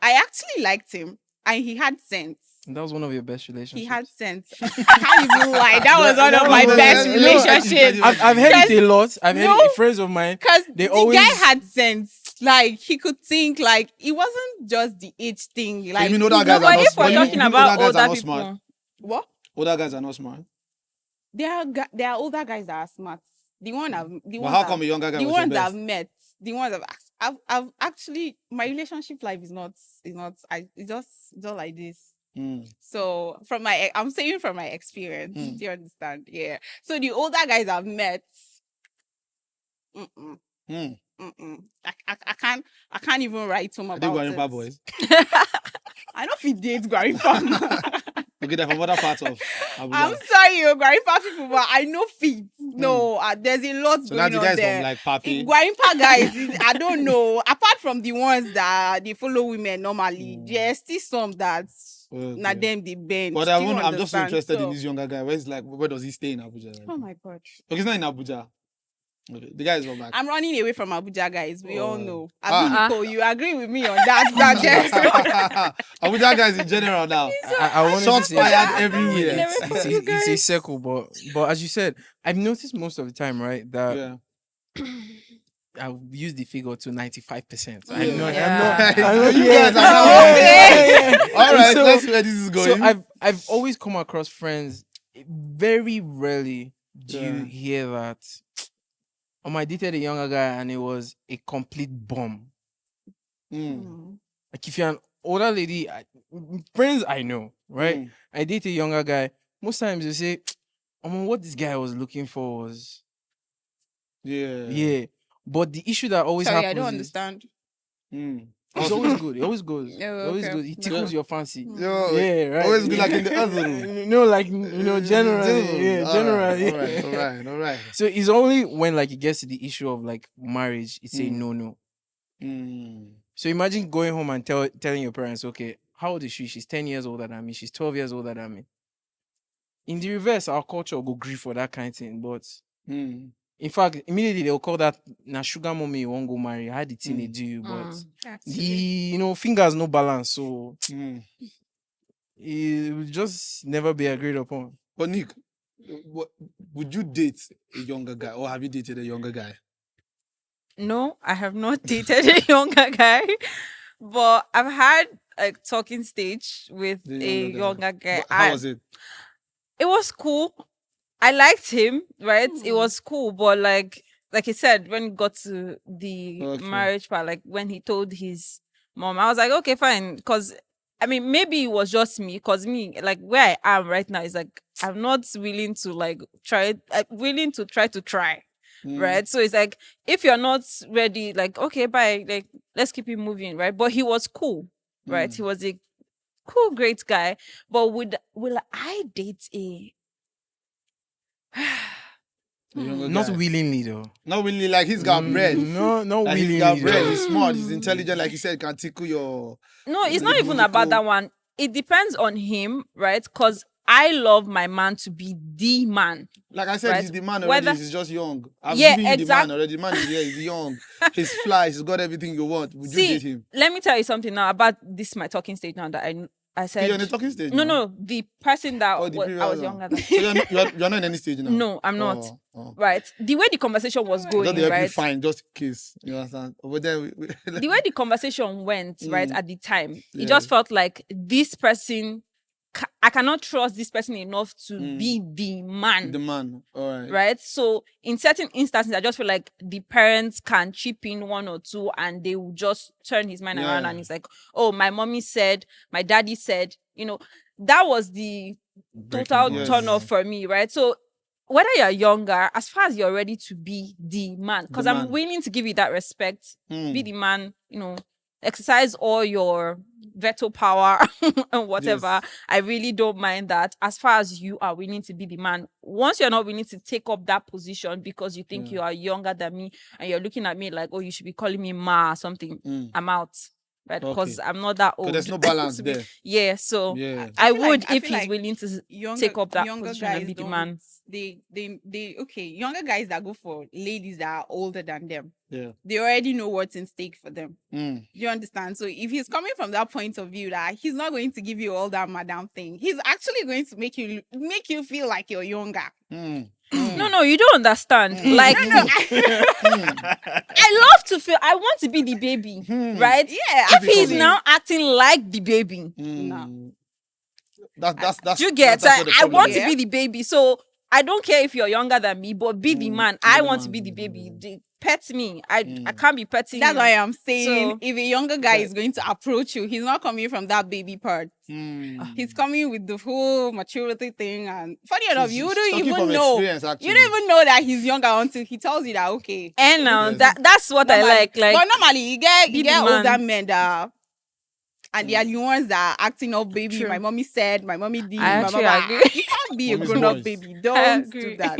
I actually liked him and he had sense. And that was one of your best relationships. He had sense. I can't even lie. That was one of my best relationships. I've heard it a lot. I've heard it, friends of mine. Because the always... guy had sense. Like, he could think, like, it wasn't just the age thing. Like, even older guys are but not if smart. we're talking about older people, smart. What? Older guys are not smart. There are older guys that are smart. But how come a younger guy the was ones your I've best? met, the ones I've actually, my relationship life is not it's just like this. So I'm saying from my experience, do you understand? Yeah. So the older guys I've met, I can't even write home about They it. Guarimpa boys. I don't feel date Guarimpa. Okay, they're from other parts of Abuja. I'm sorry, Guarimpa people, but I know feet. No, there's a lot So now going the on guys there. from like Papi. Guarimpa guys, I don't know. Apart from the ones that they follow women normally, there's still some that not them they bend. But Do you I'm just so understand? interested in So- this younger guy. Where does he stay in Abuja? Oh my god. Okay, he's not in Abuja. Okay. The guy is not back. I'm running away from Abuja, guys. We all Oh. know. Ah. Nicole, you agree with me on that? Abuja guys in general now. I wanted to Shots say fired everywhere. it's a circle, but as you said, I've noticed most of the time, right, that Yeah. I've used the figure to 95%. Yeah. I'm not. You guys are now yeah. All right, So- let's see where this is going. So I've always come across friends. Very rarely do you Yeah. hear that. I dated a younger guy and it was a complete bomb. Mm. Like if you're an older lady, friends I know, right? Mm. I date a younger guy. Most times you say, what this guy was looking for was yeah. But the issue that always Sorry, I happens don't is understand. Mm. it's always good. It always goes. Oh, It always okay. good. It tickles your fancy. Yo, Yeah, right. always be like in the other room. No, like generally. Yeah, generally. All right. So it's only when like it gets to the issue of like marriage, it's a no. Mm. So imagine going home and telling your parents, okay, how old is she? She's 10 years older than me. She's 12 years older than me. In the reverse, our culture will go grief for that kind of thing. But Mm. in fact, immediately they'll call that na sugar mommy you won't go marry. How the thing they do you? But the fingers no balance, so Mm. it will just never be agreed upon. But Nick, would you date a younger guy, or have you dated a younger guy? No, I have not dated a younger guy, but I've had a talking stage with The a younger guy. But how was it? It was cool. I liked him, right? It was cool, but like he said, when it got to the marriage part, like when he told his mom, I was like, okay, fine, because I mean, maybe it was just me, because me, like where I am right now is like I'm not willing to like try. I'm willing to try. Right, so it's like if you're not ready, like okay, bye, like let's keep it moving, right? But he was cool, right? He was a cool, great guy. But will I date a younger Not guy? willingly though. Not really, like he's got bread. No, not Like willingly. he's got bread. though. He's smart. He's intelligent. Like he said, can tickle your. No, it's the not even about political- that one. It depends on him, right? Because I love my man to be the man. Like I said, Right. he's the man already. Whether- He's just young. I've Yeah, given you the man exact- already. The man is here. He's young. He's fly. He's got everything you want. Would you date See, him? let me tell you something now about this my talking stage now that I said You're on the talking stage. no, now? no, the person that Oh, the I previous was one. younger than. So you're not in any stage now. No, I'm not. Oh. Right. The way the conversation was going, Just the right? fine, just in case. You understand? But then The way the conversation went, right, at the time, Yeah. it just felt like this person, I cannot trust this person enough to be the man. the man. All right. Right. So in certain instances, I just feel like the parents can chip in one or two and they will just turn his mind around Yeah. and it's like, oh, my mommy said, my daddy said, that was the total Yes. turn off for me, right? So whether you're younger, as far as you're ready to be the man, because I'm man. willing to give you that respect, be the man, exercise all your veto power and whatever. Yes. I really don't mind that as far as you are willing to be the man. Once you're not willing to take up that position because you think you are younger than me and you're looking at me like, oh, you should be calling me ma or something, I'm out. Right? Because I'm not that old. So there's no balance to be- there. Yeah, so Yeah. I feel would like- I if feel he's like willing to Younger, take up that younger position guys and be the don't- man. They okay. Younger guys that go for ladies that are older than them, Yeah. they already know what's in stake for them. Mm. You understand? So if he's coming from that point of view that he's not going to give you all that madam thing, he's actually going to make you feel like you're younger. Mm. No, you don't understand. Like, I love to feel. I want to be the baby, right? Yeah, If he's actually. now acting like the baby, Mm. That's you get. that's what the I problem want is. to be the baby, so I don't care if you're younger than me, but be the man. be I the want to man, be the be the baby. man. pet me. I can't be petting That's you. why I'm saying So- if a younger guy is going to approach you, he's not coming from that baby part. He's coming with the whole maturity thing. And funny enough, you don't talking even from know. experience, actually. You don't even know that he's younger until he tells you that, okay. And now Yes. that's what I Normally- like. but normally you get be the man. older men that and they are the ones that are acting up baby. True. My mommy said, my mommy did. I my actually mama. agree. You can't be a Mommy's grown-up voice. baby. I Don't agree. do that.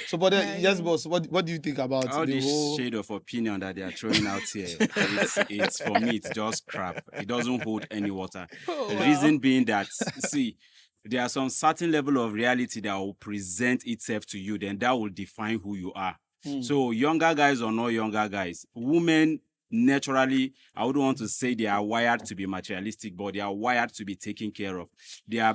So, but then, yes, boss. What do you think about All the this whole? shade of opinion that they are throwing out here, it's for me, it's just crap. It doesn't hold any water. The reason being that, see, there are some certain level of reality that will present itself to you, then that will define who you are. So younger guys or no younger guys, women naturally, I wouldn't want to say they are wired to be materialistic, but they are wired to be taken care of. They are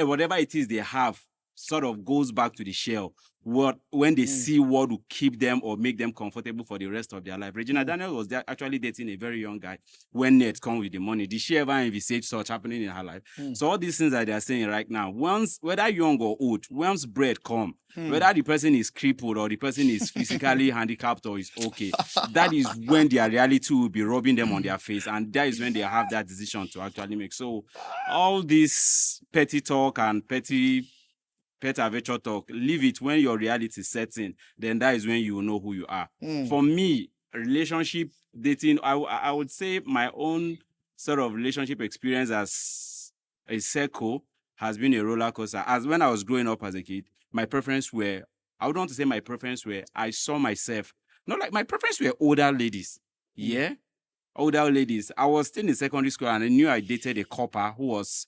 whatever it is they have sort of goes back to the shell. When they see what will keep them or make them comfortable for the rest of their life. Regina Daniel was actually dating a very young guy when Ned come with the money. Did she ever envisage such happening in her life? So all these things that they are saying right now, once, whether young or old, once bread come, whether the person is crippled or the person is physically handicapped or is okay, that is when their reality will be rubbing them on their face, and that is when they have that decision to actually make. So all this petty talk and petty adventure talk, leave it. When your reality sets in, then that is when you will know who you are. For me, relationship, dating, I would say my own sort of relationship experience as a circle has been a roller coaster. As when I was growing up as a kid, my preference were, I would want to say my preference were, I saw myself, not like my preference were older ladies. Yeah? Older ladies. I was still in secondary school and I knew I dated a copper who was,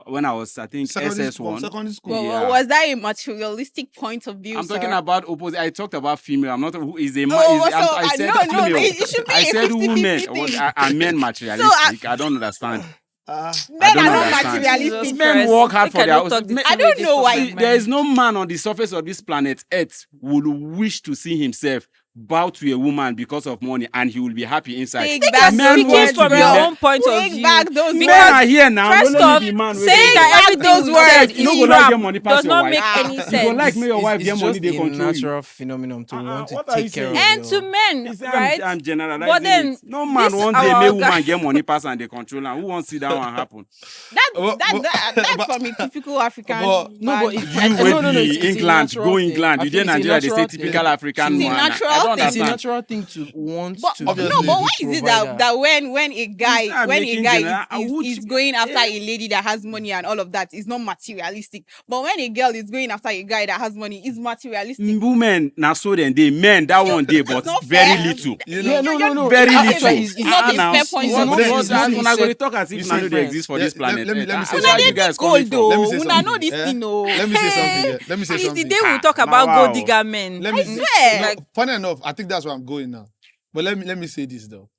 when I was, I think, SS1. Secondary school. Well, was that a materialistic point of view? I'm sir? talking about opposite. I talked about female. I'm not who is a man. Oh, I said no, female. it should be I a said 50-50 women. thing. I meant materialistic. I don't understand. Men I are don't not understand. materialistic. Jesus Men Christ. work hard We for their cannot house. talk the Men- same I don't way know this why. fuck See, man. there is no man on the surface of this planet Earth would wish to see himself bow to a woman because of money, and he will be happy inside. Take You're back Men speaking want to from be your men. own point of Take view. back those Men words. are here now. First Don't let me off, be man. saying Take that back everything those we words. said You no is go like crap get money pass does your not wife. make any You go sense. like make your wife get money, just they a control you. natural phenomenon to want to what are you take care of saying? And your- to men, You say right? I'm generalizing But then it. No man this one day our make guy- woman get money pass and they control her. Who wants to see that one happen? That's from a typical African. but- No, but man. it- You no, will no, no, be it's a England, natural go thing. England. I You feel did it's a Nigeria, they say natural typical thing. African It's a man. natural I don't thing. It's a understand. natural thing to want But, to no, be but the why is it provider. that when a guy not when a making guy general- is going after a lady that has money and all of that is not materialistic, but when a girl is going after a guy that has money, is materialistic. Women, now so then they men that one day, but not very fair. little. Yeah, no. Very Actually, little. it's not a now, fair point what- of what- view. what- It's not when I go a to talk as if you now see, they exist for this planet. let me say Where something. are you guys coming Gold from? though. Let me say Una something, know this eh? thing, oh. Let me say something. Yeah. Let me say And it's the something. day we talk Ah, about wow. gold digger men. Let I me swear. No, Like- funny enough, I think that's where I'm going now. But let me say this though.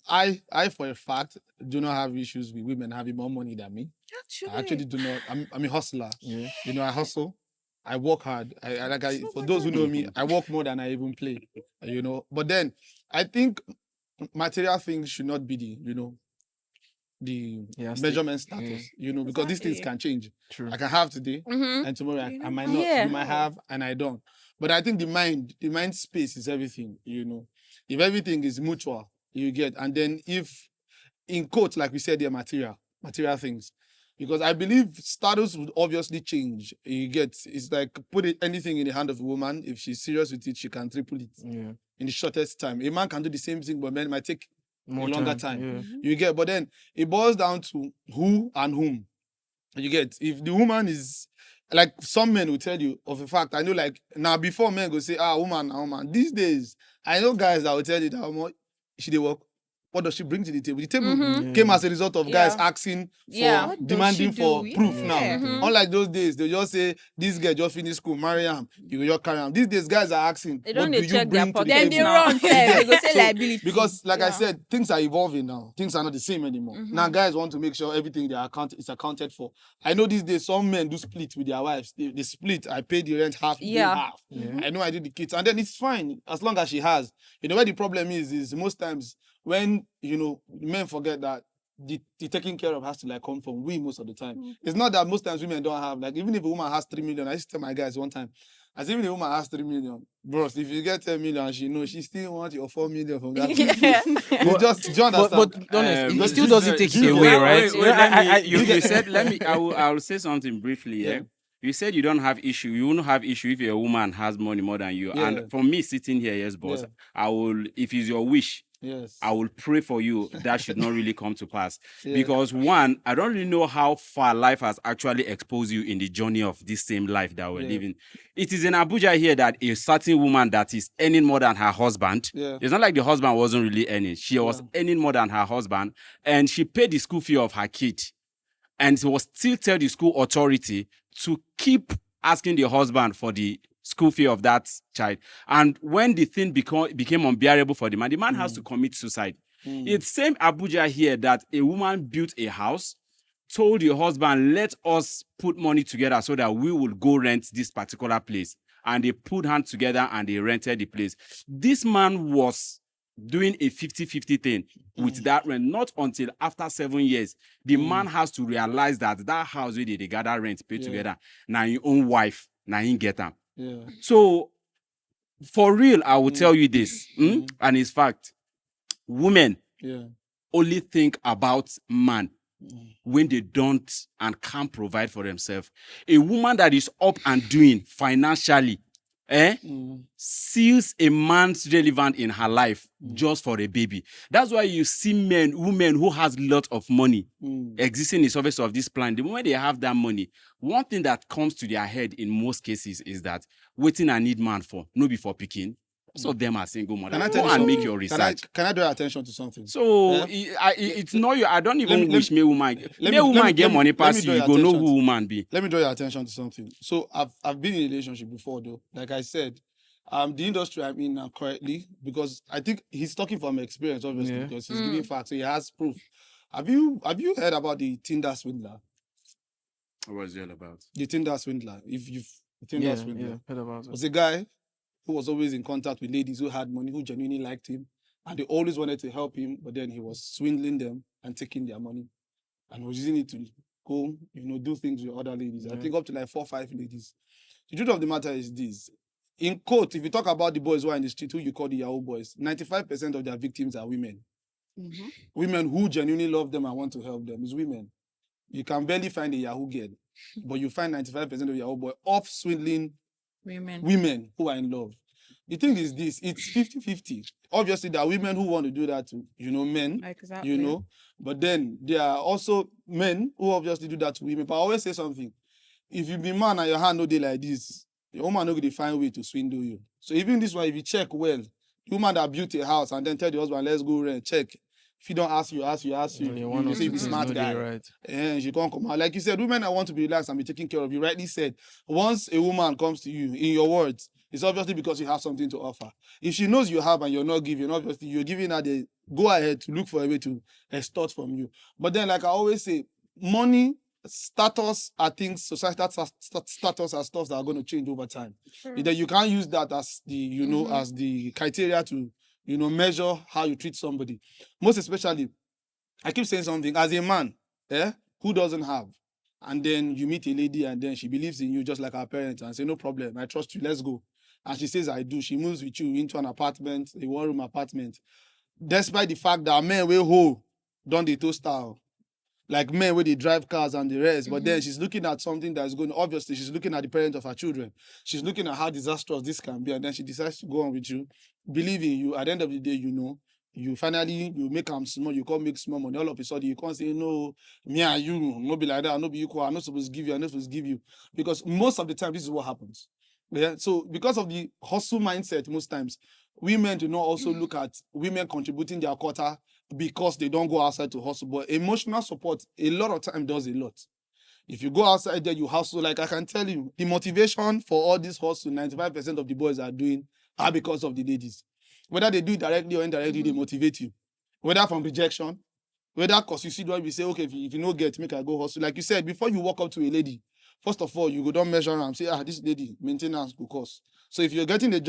I for a fact do not have issues with women having more money than me. I actually do not. I'm a hustler. Yeah. You know, I hustle. I work hard. For those who know me, I work more than I even play. You know, but then I think material things should not be the Yeah, measurement status. You know, because these things Exactly. can change. True. I can have today, Mhm. and tomorrow I might not. Yeah. You might have, and I don't. But I think the mind space is everything. You know, if everything is mutual, you get, and then if in quotes, like we said, they're material things. Because I believe status would obviously change. You get, it's like anything in the hand of a woman. If she's serious with it, she can triple it Yeah. in the shortest time. A man can do the same thing, but men might take More a longer time. Yeah. You get, but then it boils down to who and whom. You get, if the woman is like some men will tell you of a fact. I know, like now before men go say, woman. These days, I know guys that will tell you that she they work. What does she bring to the table? The table Mhm. came as a result of guys Yeah. asking for Yeah. What does demanding she for do? proof Yeah. now. Mhm. Unlike those days, they just say this girl just finished school, marry him, you will just carry him. These days, guys are asking, They what don't do dey you check their bring to the pockets Then table? they now. run. They go say So, liability. Because, like I Yeah. said, things are evolving now. Things are not the same anymore. Mhm. Now, guys want to make sure everything is accounted for. I know these days some men do split with their wives. They split. I pay the rent half, you pay Yeah. half. Yeah. I know I do the kids, and then it's fine as long as she has. You know where the problem is most times when men forget that the taking care of has to like come from we most of the time. It's not that most times women don't have, like, even if a woman has 3 million. I used to tell my guys one time, as even if a woman has 3 million, bros, if you get 10 million, she knows she still wants your 4 million from that. Yeah. You just, do you understand? But be honest, it still Juice- doesn't take Juice- it away, right? Wait, let me, you get- said, I will say something briefly, yeah? Yeah. You said you don't have issue. You won't have issue if a woman has money more than you. Yeah. And for me sitting here, yes, boss, Yeah. I will, if it's your wish, Yes. I will pray for you that should not really come to pass. Yeah. Because one, I don't really know how far life has actually exposed you in the journey of this same life that we're Yeah. living. It is in Abuja here that a certain woman that is earning more than her husband, Yeah. it's not like the husband wasn't really earning. She was earning more than her husband, and she paid the school fee of her kid. And she was still tell the school authority to keep asking the husband for the school fee of that child. And when the thing became unbearable for the man has to commit suicide. It's same Abuja here that a woman built a house, told your husband, let us put money together so that we will go rent this particular place. And they put hands together and they rented the place. This man was doing a 50-50 thing with that rent. Not until after 7 years, the man has to realize that house where they gather rent, pay together, now your own wife, now you get them. Yeah. So, for real, I will tell you this, and it's fact, women only think about man when they don't and can't provide for themselves. A woman that is up and doing financially, sees a man's relevant in her life just for a baby. That's why you see women who has lot of money existing in the surface of this planet. The moment they have that money, one thing that comes to their head in most cases is that waiting I need man for, no be for picking. Most of them are single mothers. Can I Go tell you and something? make your research. Can I draw your attention to something? So it's not you. I don't even wish me woman. Let Get me- money let pass me you. draw You your go know attention who to- woman be. Let me draw your attention to something. So I've been in a relationship before though. Like I said, the industry I'm in now currently, because I think he's talking from experience, obviously, Yeah. because he's giving facts, so he has proof. Have you heard about the Tinder swindler? What was it all about? The Tinder swindler. The Tinder swindler. Heard about It it. was a guy who was always in contact with ladies who had money, who genuinely liked him, and they always wanted to help him, but then he was swindling them and taking their money and was using it to go, do things with other ladies. I think up to like 4 or 5 ladies. The truth of the matter is this. In quote, if you talk about the boys who are in the street, who you call the Yahoo boys, 95% of their victims are women. Women who genuinely love them and want to help them is women. You can barely find a Yahoo girl, but you find 95% of Yahoo boy off swindling women who are in love. The thing is this, it's 50-50. Obviously, there are women who want to do that to, men, Exactly. but then there are also men who obviously do that to women. But I always say something. If you be man and your hand no dey like this, your woman no go dey find way to swindle you. So even this one, if you check well, the woman that built a house and then tell the husband, let's go rent, check. If you don't ask you, Yeah, one you or say two be things smart no dey guy. right. And she can't come out. Like you said, women that want to be relaxed and be taken care of. You rightly said, once a woman comes to you, in your words, it's obviously because you have something to offer. If she knows you have and you're not giving, obviously you're giving her the go ahead to look for a way to extort from you. But then, like I always say, money, status are things, societal status are stuff that are going to change over time. Then you can't use that as the, as the criteria to, measure how you treat somebody. Most especially, I keep saying something, as a man, who doesn't have, and then you meet a lady and then she believes in you just like her parents and say, no problem, I trust you, let's go. And she says, I do. She moves with you into an apartment, a one-room apartment. Despite the fact that men will hold, don't they toaster, like men where they drive cars and the rest, but then she's looking at something that's going, obviously she's looking at the parents of her children. She's looking at how disastrous this can be, and then she decides to go on with you, believe in you. At the end of the day, you finally, you make them small, you can't make small money. All of a sudden, you can't say, no, me and you, no be like that, no be equal, I'm not supposed to give you, I'm not supposed to give you. Because most of the time, this is what happens. Yeah. So because of the hustle mindset, most times, women do not also look at women contributing their quota because they don't go outside to hustle. But emotional support, a lot of time does a lot. If you go outside there, you hustle. Like I can tell you, the motivation for all this hustle, 95% of the boys are doing are because of the ladies. Whether they do it directly or indirectly, they motivate you. Whether from rejection, whether because you see what we say, okay, if you no get, make I go hustle. Like you said, before you walk up to a lady, first of all, you go down measure and say, this lady, maintenance go cost. So if you're getting if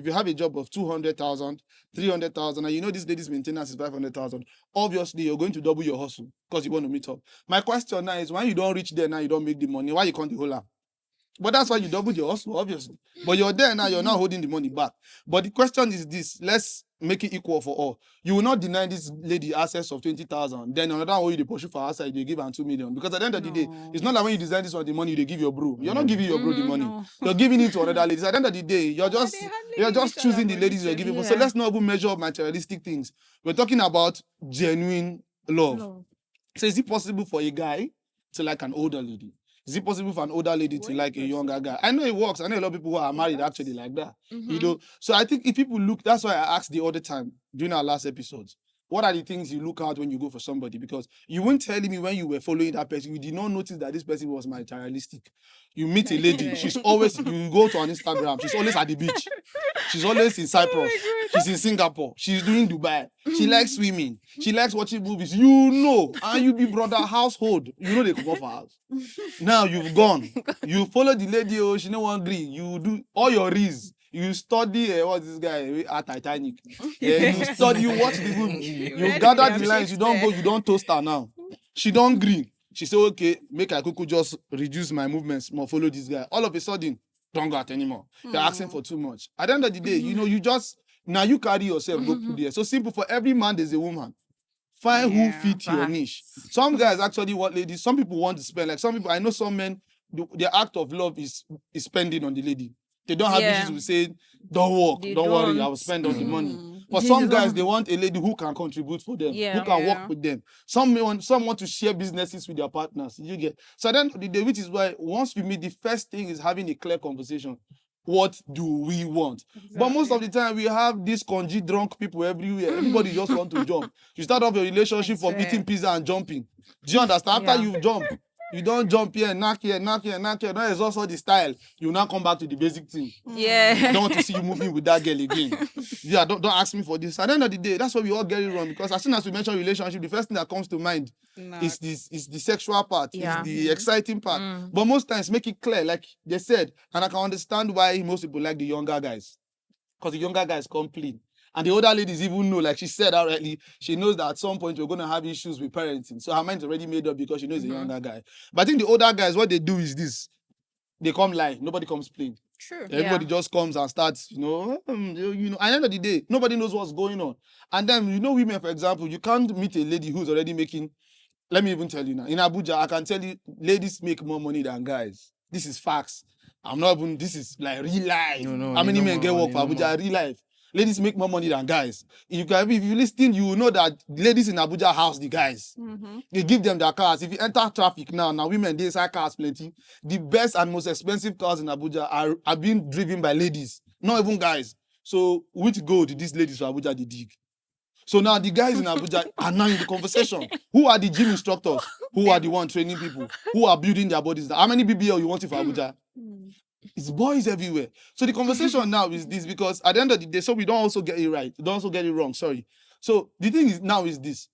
you have a job of 200,000, 300,000, and you know this lady's maintenance is 500,000, obviously you're going to double your hustle because you want to meet up. My question now is, when you don't reach there now, you don't make the money, why you can't the whole am? But that's why you doubled your hustle, obviously. But you're there now, you're not holding the money back. But the question is this, let's make it equal for all. You will not deny this lady access of 20,000. Then another one you pursue for outside, you give her 2 million. Because at the end of the day, it's not like when you design this one, the money you give your bro. You're not giving your bro the money. No. You're giving it to another ladies. At the end of the day, you're just choosing the ladies you're giving for. So let's not even measure materialistic things. We're talking about genuine love. So is it possible for a guy to like an older lady? Is it possible for an older lady to like a younger guy? I know it works. I know a lot of people who are married actually like that. So I think if people look, that's why I asked the other time during our last episodes, what are the things you look out when you go for somebody? Because you weren't telling me when you were following that person, you did not notice that this person was materialistic. You meet a lady, she's always, you go to on Instagram, she's always at the beach. She's always in Cyprus. She's in Singapore. She's doing Dubai. She likes swimming. She likes watching movies. You know, and you be brother household. You know they come off her house. Now you've gone. You follow the lady, oh, she no one agree. You do all your reads. You study what's this guy at Titanic. You study, you watch the movie. You gather the lines. You don't go, you don't toast her now. She don't green. She say, okay, make I could just reduce my movements more, follow this guy. All of a sudden, don't go out anymore. You're asking for too much. At the end of the day, you know, you just, now you carry yourself, go put there. So simple, for every man, there's a woman. Find who fit your niche. Some guys actually want ladies. Some people want to spend. Like some people, I know some men, their act of love is spending on the lady. They don't have issues with saying, don't work, don't worry, I will spend on the money. For some guys, they want a lady who can contribute for them, who can work with them. Some want to share businesses with their partners. You get. So then the day, which is why once you meet, the first thing is having a clear conversation. What do we want? Exactly. But most of the time, we have these congee drunk people everywhere. Everybody just want to jump. You start off a relationship from eating pizza and jumping. Do you understand? After you jump, you don't jump here, knock here, knock here, knock here. Now it's also the style. You now come back to the basic thing. Yeah. I don't want to see you moving with that girl again. Yeah, don't ask me for this. At the end of the day, that's why we all get it wrong. Because as soon as we mention relationship, the first thing that comes to mind is the sexual part, is the exciting part. But most times, make it clear, like they said, and I can understand why most people like the younger guys. Because the younger guys complain. And the older ladies even know, like she said already, she knows that at some point we're going to have issues with parenting. So her mind's already made up because she knows a younger guy. But I think the older guys, what they do is this. They come lie. Nobody comes plain. True. Everybody just comes and starts, at the end of the day, nobody knows what's going on. And then, women, for example, you can't meet a lady who's already making, let me even tell you now, in Abuja, I can tell you, ladies make more money than guys. This is facts. This is like real life. How many men get work for Abuja? Real life. Ladies make more money than guys. If you listen, you will know that ladies in Abuja house the guys. They give them their cars. If you enter traffic now women, they inside cars plenty. The best and most expensive cars in Abuja are being driven by ladies, not even guys. So which gold did these ladies from Abuja they dig? So now the guys in Abuja are now in the conversation. Who are the gym instructors? Who are the one training people? Who are building their bodies? How many BBL you want for Abuja? It's boys everywhere. So the conversation now is this, because at the end of the day, so we don't also get it right. We don't also get it wrong. Sorry. So the thing is now is this.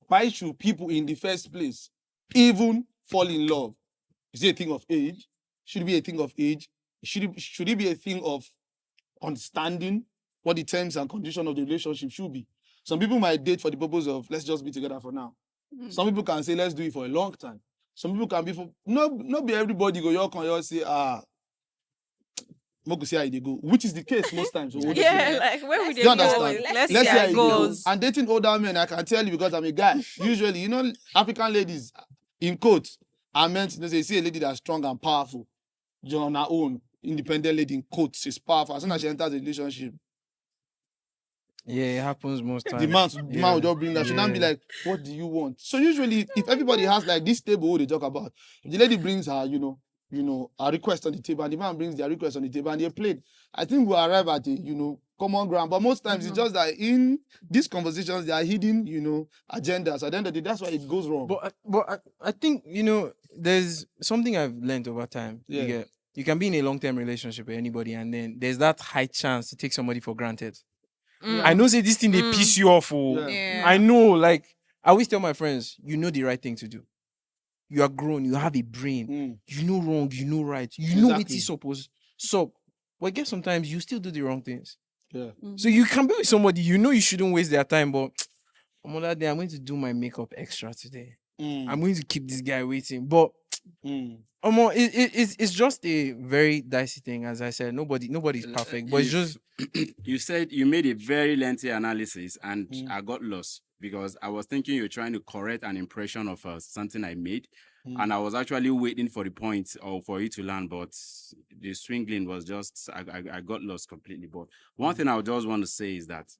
Why should people in the first place even fall in love? Is it a thing of age? Should it be a thing of age? Should it be a thing of understanding what the terms and conditions of the relationship should be? Some people might date for the purpose of, let's just be together for now. Some people can say, let's do it for a long time. Some people can be for, not be everybody go, you say, see how they go, which is the case most times. So like where would they go? Understand? Let's see how it goes. And dating older men, I can tell you because I'm a guy. Usually, African ladies, in quotes, are meant to say, see a lady that's strong and powerful. You're on her own, independent lady in quotes, she's powerful. As soon as she enters a relationship, it happens most times. The man will just bring that. She not be like, what do you want? So usually, if everybody has like this table who they talk about, if the lady brings her, a request on the table, and the man brings their request on the table, and they played, I think we'll arrive at a, common ground. But most times, it's just that in these conversations, there are hidden, agendas. At the end of the day, that's why it goes wrong. But I think, there's something I've learned over time. Yeah. You can be in a long-term relationship with anybody, and then there's that high chance to take somebody for granted. I know say this thing they piss you off. I know, like, I always tell my friends, you know the right thing to do. You are grown, you have a brain. You know wrong, you know right. You know what is supposed. So, but I guess sometimes you still do the wrong things. Yeah. So you can be with somebody, you shouldn't waste their time, but on that day, I'm going to do my makeup extra today. I'm going to keep this guy waiting. But it's just a very dicey thing, as I said. Nobody's perfect, but it's just you said you made a very lengthy analysis, and I got lost because I was thinking you're trying to correct an impression of something I made, and I was actually waiting for the point or for you to land, but the swingling was just I got lost completely. But one thing I just want to say is that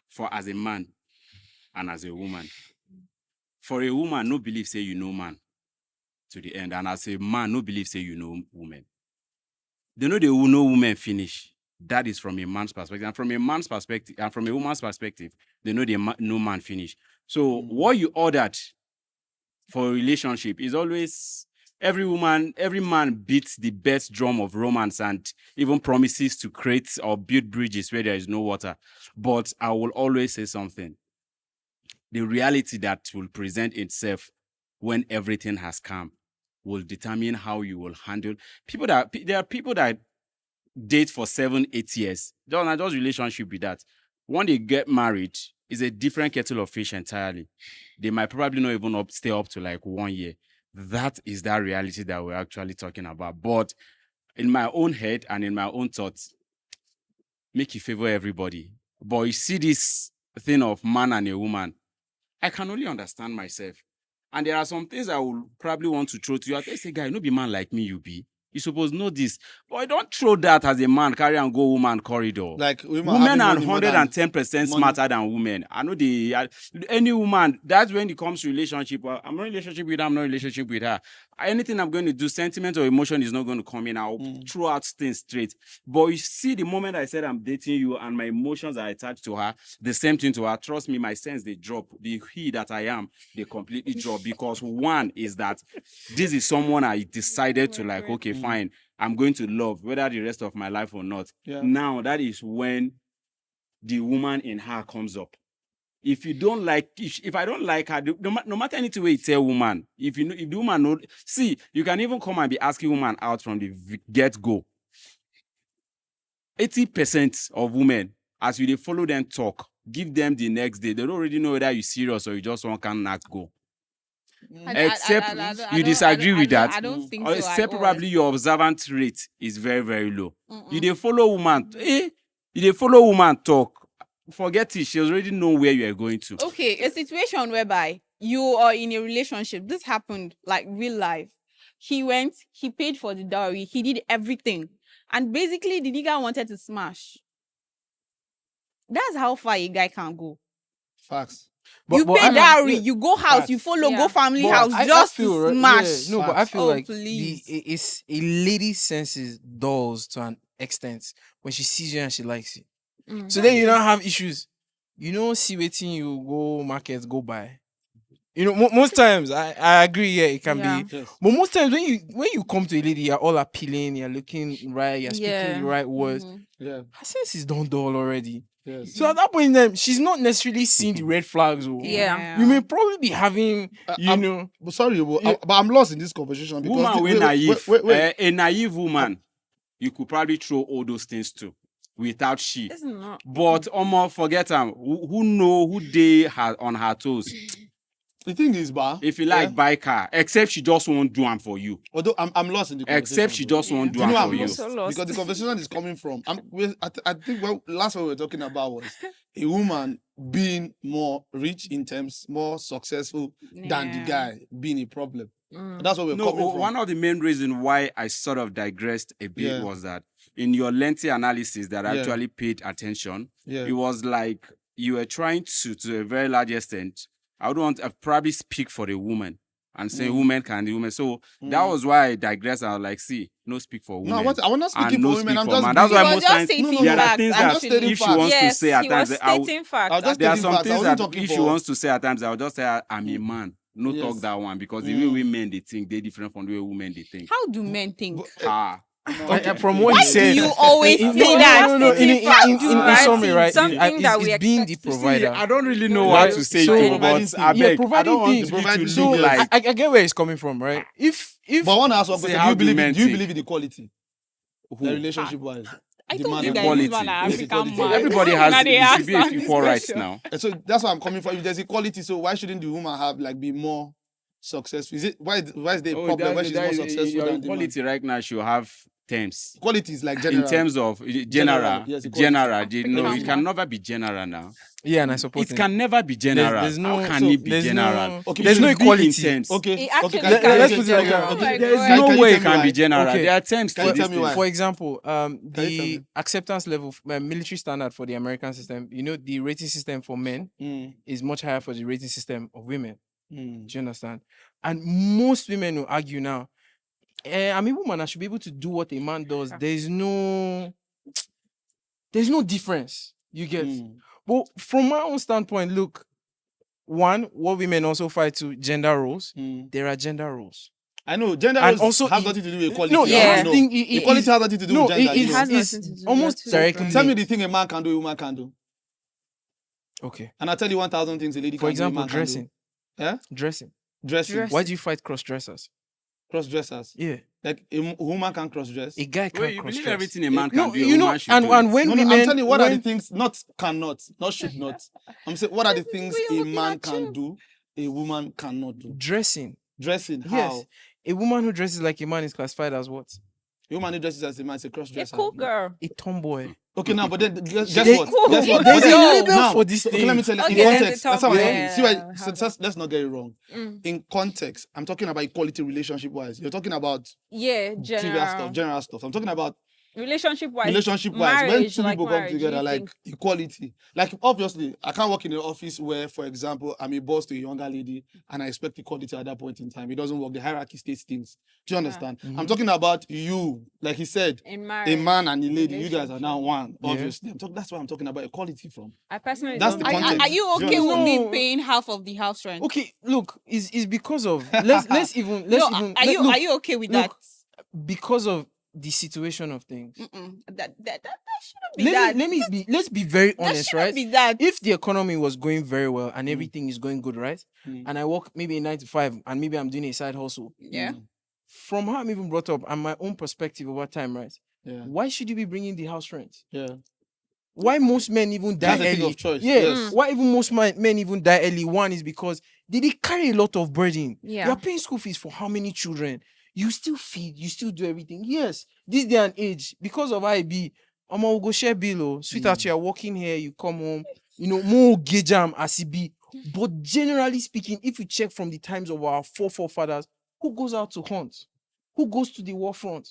for as a man and as a woman, for a woman, no believe say you know man to the end, and as a man, no believe say you know woman. They know they will know women finish. That is from a man's perspective. And from a man's perspective, and from a woman's perspective, they know no man finish. So what you ordered for a relationship is always every man beats the best drum of romance and even promises to create or build bridges where there is no water. But I will always say something. The reality that will present itself when everything has come will determine how you will handle there are people that date for 7-8 years. Not just relationship with that. When they get married, it's a different kettle of fish entirely. They might probably not even stay up to like 1 year. That is that reality that we're actually talking about. But in my own head and in my own thoughts, make it favor everybody. But you see this thing of man and a woman, I can only understand myself. And there are some things I will probably want to throw to you. I say, guy, no be man like me, you be. You supposed know this. But I don't throw that as a man, carry and go woman corridor. Like women are 110% smarter than women. I know any woman, that's when it comes to relationship. I'm not in a relationship with her, I'm not in a relationship with her. Anything I'm going to do, sentiment or emotion is not going to come in. I'll throw out things straight. But you see, the moment I said I'm dating you and my emotions are attached to her, the same thing to her. Trust me, my sense, they drop. The he that I am, they completely drop. Because one is that this is someone I decided to like, okay, fine, I'm going to love, whether the rest of my life or not. Yeah. Now, that is when the woman in her comes up. If you don't like, if I don't like her, no matter anything way you tell woman, if the woman know, see, you can even come and be asking woman out from the get-go. 80% of women, as you follow them talk, give them the next day, they don't already know whether you're serious or you just want can not go. Except you disagree with that. I don't think or so. except probably your observant rate is very, very low. You they follow woman, you they follow woman talk. Forget it. She already know where you are going to. Okay, a situation whereby you are in a relationship. This happened like real life. He went, he paid for the dowry, he did everything. And basically the nigga wanted to smash. That's how far a guy can go. Facts. You pay dowry, you go house, you follow, go family house, just to smash. No, but I feel like please. it's a lady senses dolls to an extent when she sees you and she likes you. So then you don't have issues. You know, see waiting you go market, go buy. You know, most times I agree, yeah, it can be. Yes. But most times when you come to a lady, you're all appealing, you're looking right, you're speaking the right words. Yeah. Her sense is done dull already. Yes. So at that point in time, she's not necessarily seeing the red flags. Yeah. You may probably be having, But sorry, but I'm lost in this conversation because Woman, we naive. Wait. A naive woman, you could probably throw all those things too, without she. It's not. But forget them. Who know who they are on her toes. The thing is, If you like, buy car. Except she just won't do them for you. although I'm lost in the conversation. Except she just won't do You know them I'm for you. lost So lost. because the conversation is coming from. I think last one we were talking about was a woman being more rich in terms, more successful than the guy being a problem. That's what we're coming from. One of the main reasons why I sort of digressed a bit was that in your lengthy analysis that I actually paid attention, it was like you were trying to a very large extent. I would want to probably speak for the woman and say women can do women. So that was why I digressed. I was like, see, no speak for women. No, I'm not speaking for women. I'm just man. That's why most times there are things that stating if she wants to say at he times, was stating facts. there are some things that if she wants to say at times, I'll just say I'm a man. No talk that one because the way women they think, they're different from the way women they think. How do men think? From what you said, You always say that. In summary, right? Something that we it's being the expect to see. provider. I don't really know what to say, So- but I beg, I providing don't want things. you to So look like. I get where it's coming from, right? If But I want to ask one Say, question. how Do you men think? believe in equality? The relationship wise. I The told man you and guys equality. this man are Yes, African equality. man. Everybody Now has they it ask should be us equal this rights question. now. And so that's why I'm coming from. If there's equality, so why shouldn't the woman have be more successful? Is it why is there a problem when she's more successful your than the man? equality right now should have terms. Equality is like general. In terms of general, Yes, equality. general, no, African it can man. never be general now. yeah, and I support It can never be general. There's no- How can so it be there's general? no- Okay, there's it no should be equality. In terms. Okay. It actually Okay. can let's be put it like general. that. Oh my There's God. no Can you way tell it me can why? be general. Okay. There are terms Can to you this tell me thing. why? For example, Can you tell the me? acceptance level, military standard for the American system, the rating system for men is much higher for the rating system of women. Do you understand? And most women will argue now, I'm a woman, I should be able to do what a man does. There's no There's no difference. You get. But from my own standpoint, look, one, what women also fight to gender roles. There are gender roles. I know gender And roles also have nothing to do with equality. No, Yeah. No. it Equality has nothing to do with gender. It has it's nothing to do. almost They're two directly. different. Tell me the thing a man can do, a woman can do. Okay. And I'll tell you 1,000 things a lady For can example, do, a man dressing. can do. Yeah? Dressing. Dressing. Dress- Why do you fight cross-dressers? Cross-dressers. Yeah. Like a woman can cross-dress. A guy can't Wait, you cross-dress. believe everything a man No, can do, a you know, woman should and do and it. when No, women, I'm telling you, what are the when- things not cannot, not should not. I'm saying, what are the things a man can do, a woman cannot do? dressing? Dressing, how? Yes. A woman who dresses like a man is classified as what? A woman who dresses as a man is a A cross-dresser. cool girl. A tomboy. Okay, now, but then guess They- what? Guess what? There's But a then- label now, for this okay, thing. let me tell you, Okay, in there's a context, that's how I'm tomboy, talking. yeah, See why, how so about- let's not get it wrong. In context, I'm talking about equality relationship-wise. You're talking about Yeah, general stuff. I'm talking about relationship wise. relationship-wise. When Marriage, two like people come marriage, together, you like think- equality. Like, obviously, I can't work in an office where, for example, I'm a boss to a younger lady and I expect equality at that point in time. It doesn't work. The hierarchy states things. Do you understand? I'm talking about you, like he said, in a marriage. man and a lady. You guys are now one, Yeah. obviously. That's where I'm talking about equality from. I personally That's don't the believe context. Are you Do you okay with me understand? paying half of the house rent? Okay, look, it's because of let's even No, look, are you okay with look, that? because of the situation of things. That shouldn't be that. Let's be very That honest, shouldn't right? be that. If the economy was going very well and everything is going good, right? Mm. And I work maybe a 9 to 5 and maybe I'm doing a side hustle. Yeah. From how I'm even brought up and my own perspective over time, right? Yeah. Why should you be bringing the house rent? Yeah. Why most men even die That's a thing early? of choice. Yeah. Yes. Why even most men even die early? One is because they carry a lot of burden. Yeah. You're paying school fees for how many children? You still feed, you still do everything. Yes, this day and age, because of IB, will go share bill. Sweetheart, you're working here, you come home, more gejam as it be. But generally speaking, if you check from the times of our forefathers, who goes out to hunt? Who goes to the war front?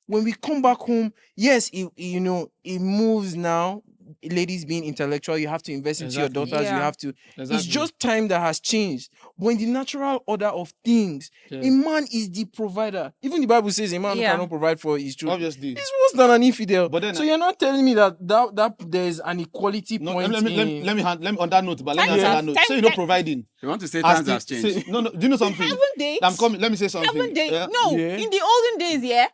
When we come back home, yes, it moves now. Ladies being intellectual, you have to invest into your Exactly. daughters. You Yeah. have to. Exactly. It's just time that has changed. But in the natural order of things, Yes. a man is the provider. Even the Bible says a man who Yeah. cannot provide for his children. Obviously. It's worse than an infidel. But then so you're not telling me that there's an equality No, point let me on that note, but let me Times answer have- that note. time- So you're not time- providing. You want to say As times the- have changed. say- no, do you know something? Heaven dates. I'm coming. Let me say something. Heaven dates. Yeah? No, Yeah. in the olden days, yeah,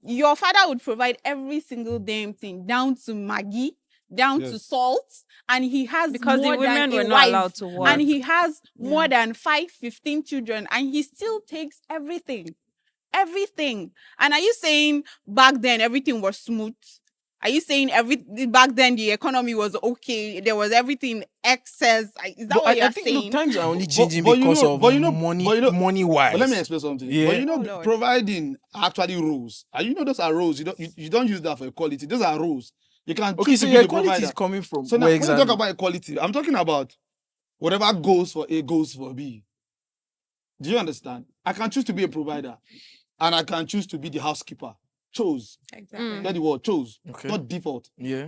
your father would provide every single damn thing, down to Maggie, down to Yes. salt, and he has Because the more women than were a not wife, allowed to work. and he has more than 15 children, and he still takes everything. Everything. And are you saying back then everything was smooth? Are you saying back then the economy was okay? There was everything excess. Is that But what you're I think saying? look, times are only changing but you because know- of but you know- money, but you know- money-wise. But let me explain something. Yeah. But you know, Oh, Lord. providing actually rules. And you know those are rules. You don't use that for equality. Those are rules. You can Okay, choose so to be your the equality provider. is coming from So now, where when you exactly? talk about equality, I'm talking about whatever goes for A goes for B. Do you understand? I can choose to be a provider, and I can choose to be the housekeeper. Chose. Exactly. Get the word. Chose. Okay. Not default. Yeah,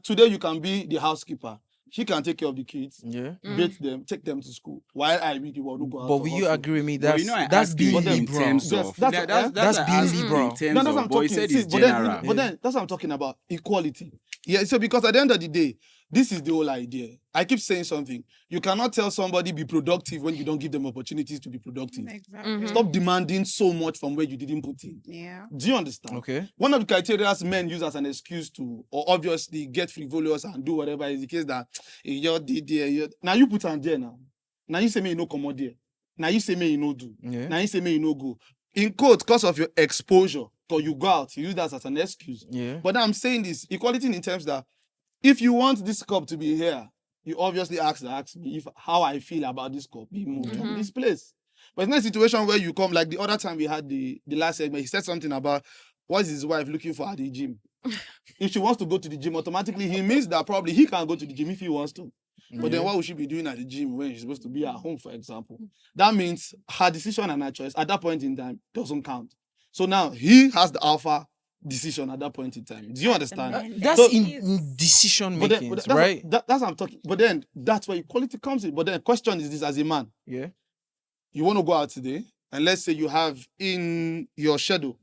Today you can be the housekeeper. She can take care of the kids, yeah. bathe them, take them to school. While I be the one who go out But to will you hustle. agree with me? But That's you know, I that's asked being him in liberal. terms Yes, of that's- that's I being asked him liberal. in terms No, that's what of. I'm But he talking. said See, it's but then, general. but then that's what I'm talking about. Equality. Yeah, so because at the end of the day, this is the whole idea. I keep saying something. You cannot tell somebody be productive when you don't give them opportunities to be productive. Exactly. Stop demanding so much from where you didn't put in. Yeah. Do you understand? Okay. One of the criteria men use as an excuse to, or obviously get frivolous and do whatever is the case that now you put on there now. Now you say me you no come out there. Now you say me you no do. Yeah. Now you say me you no go. In quote, because of your exposure, because you go out, you use that as an excuse. Yeah. But I'm saying this equality in terms that if you want this cup to be here, you obviously ask me if how I feel about this cup being moved from this place. But it's not a situation where you come like the other time we had the last segment. He said something about what is his wife looking for at the gym. If she wants to go to the gym, automatically he means that probably he can go to the gym if he wants to. But then what would she be doing at the gym when she's supposed to be at home, for example? That means her decision and her choice at that point in time doesn't count. So now he has the alpha decision at that point in time. Do you understand? That's So- in decision But making, that's right? that's what I'm talking. But then that's where equality comes in. But then the question is this: as a man, Yeah. you want to go out today, and let's say you have in your schedule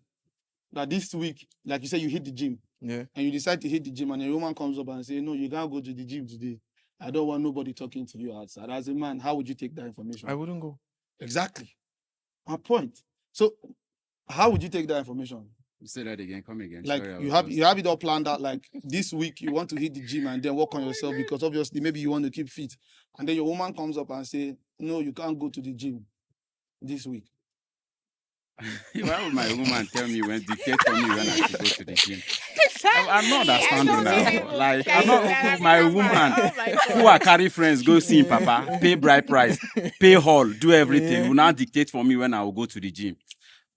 that this week, like you said, you hit the gym. Yeah. and you decide to hit the gym, and a woman comes up and say, "No, you can't go to the gym today. I don't want nobody talking to you outside." As a man, how would you take that information? I wouldn't go. Exactly. My point. So, how would you take that information? Say that again. Come again. Like Sorry, I you was have lost. you have it all planned out. Like this week you want to hit the gym and then work on yourself because obviously maybe you want to keep fit, and then your woman comes up and say, "No, you can't go to the gym this week." Why would my woman tell me dictate for me when I should go to the gym? I'm not understanding now. Like I'm not my woman who I carry friends go see Papa, pay bride price, pay hall, do everything. Will now dictate for me when I will go to the gym.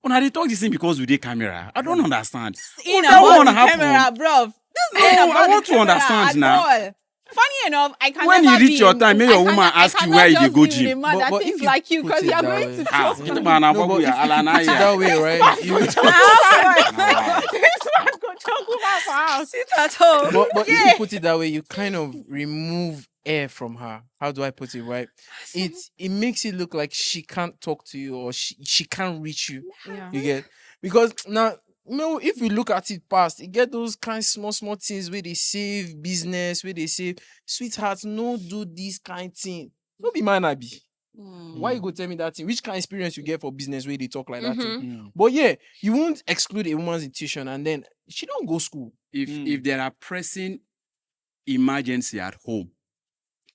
When I talk this thing because we did camera, I don't understand. In that about wanna the happen. camera, bruv. This No, ain't I about want the to camera understand at now. all. Funny enough, I can When never you reach be your in- time, may I your cannot- woman I ask you cannot where you just dey go be with a gym. man that But thinks if you like you put because it you are that going way- to Ah, trust ito me. ba na No, but babu if ya, you ala put na it ya. that way, right? You, This man go choke woman for house. Sit at home. but if you put it that way, you kind of remove air from her. How do I put it right? It makes it look like she can't talk to you or she can't reach you. Yeah. You get, because now, no, if we look at it past, you get those kind small things where they save business, where they save sweethearts, no do this kind thing. No be man I be. Why you go tell me that thing? Which kind of experience you get for business where they talk like that thing? But yeah, you won't exclude a woman's intuition and then she don't go school. If there are pressing emergency at home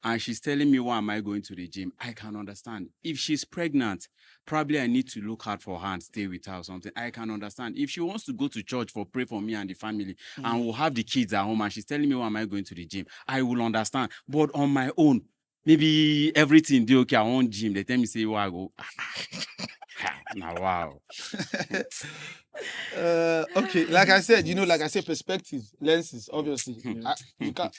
and she's telling me why am I going to the gym, I can understand. If she's pregnant, probably I need to look out for her and stay with her or something. I can understand. If she wants to go to church for pray for me and the family and we'll have the kids at home and she's telling me why am I going to the gym, I will understand. But on my own, maybe everything do okay, I want gym. They tell me say where I go. Now wow. Okay, like I said, perspective, lenses, obviously.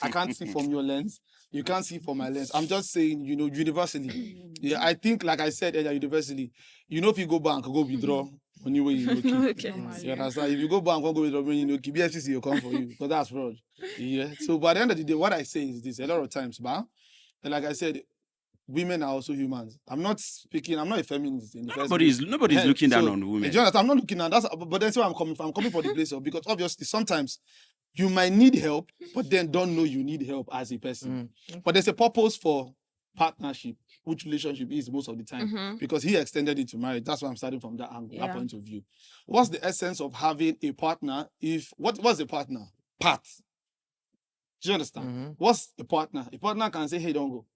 I can't see from your lens. You can't see from my lens. I'm just saying, universally. Yeah, I think, like I said earlier, universally, if you go bank, go withdraw money where you know keep. Okay. You understand? If you go bank, go withdraw money, keep. BSCC will come for you because that's fraud. Yeah. So, by the end of the day, what I say is this: a lot of times, and like I said, women are also humans. I'm not a feminist in the first place. Nobody's looking down on women. Do you understand? I'm not looking at that, but then I'm coming from the place of, because obviously sometimes you might need help, but then don't know you need help as a person. But there's a purpose for partnership, which relationship is most of the time, because he extended it to marriage. That's why I'm starting from that angle, that point of view. What's the essence of having a partner? What's a partner? Part. Do you understand? What's a partner? A partner can say, "Hey, don't go."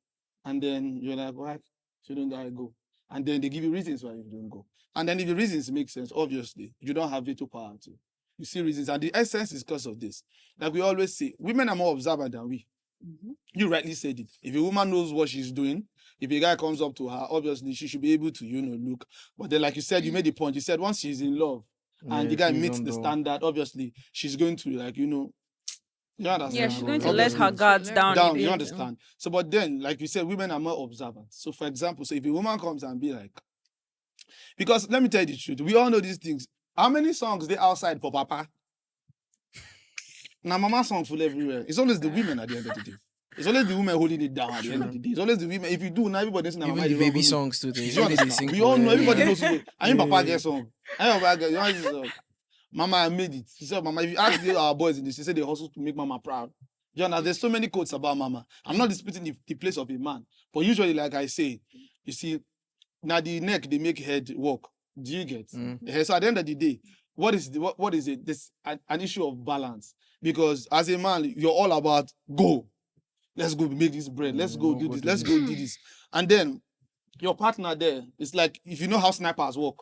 And then you're like, "Why shouldn't I go?" And then they give you reasons why you don't go. And then if the reasons make sense, obviously, you don't have veto power to. You see reasons. And the essence is because of this. Like we always say, women are more observant than we. You rightly said it. If a woman knows what she's doing, if a guy comes up to her, obviously she should be able to, look. But then, like you said, you made the point. You said once she's in love and the guy meets the standard, obviously, she's going to, you understand? Yeah, she's going to Obviously. let her guards down. a You bit. understand? So, but then, like you said, women are more observant. So, for example, if a woman comes and be like, because let me tell you the truth, we all know these things. How many songs they outside for Papa? Now, Mama songs full everywhere. It's always the women at the end of the day. It's always the women holding it down at the end of the day. It's always the women. If you do, now everybody's now Even the baby songs too. You understand? We all know, everybody knows. I mean, Papa gets song. I mean, Papa gets, this song. Mama, I made it. She said, "Mama, if you ask our boys in this, she said they hustle to make Mama proud." You know, there's so many quotes about Mama. I'm not disputing the place of a man, but usually, like I say, you see, now the neck they make head work. Do you get? So at the end of the day, what is it? This an issue of balance, because as a man, you're all about go. Let's go make this bread. Let's go do this. Let's go do this. And then your partner there, it's like if you know how snipers work.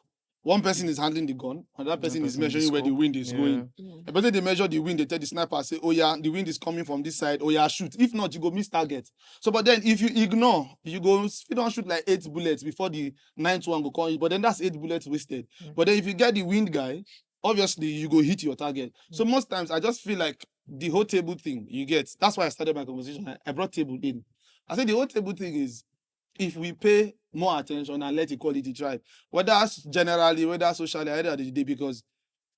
One person is handling the gun, another person is measuring where the wind is going. But then they measure the wind, they tell the sniper, say, "Oh yeah, the wind is coming from this side. Oh yeah, shoot. If not, you go miss target." So, but then if you ignore, you don't shoot like 8 bullets before the 9th one go call you. But then that's 8 bullets wasted. But then if you get the wind guy, obviously you go hit your target. So most times I just feel like the whole table thing, you get. That's why I started my conversation. I brought table in. I said the whole table thing is, if we pay more attention and let equality thrive, whether generally, whether socially, at the end of the day, because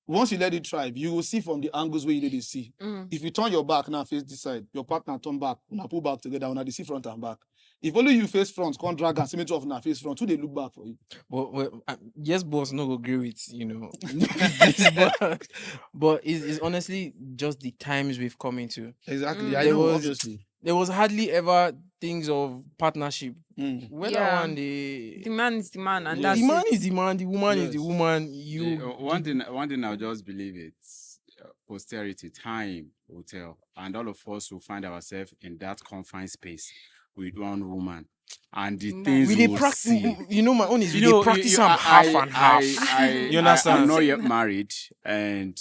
once you let it thrive, you will see from the angles where you need to see. If you turn your back now, face this side, your partner turn back, now pull back together, now they see front and back. If only you face front, can't drag and symmetry of na face front, who they look back for you? Well, yes, boss, no go agree with this, but it's honestly just the times we've come into. Exactly. I There know, was- obviously. There was hardly ever things of partnership. Whether Yeah. one The man is the man, and Yeah. that's the man it. is the man, the woman is the Yes. woman. One thing I'll just believe it's posterity, time will tell, and all of us will find ourselves in that confined space with one woman, and the things we we dey will practice. see. My own is we dey practice am half and half. You understand? I'm not yet married, and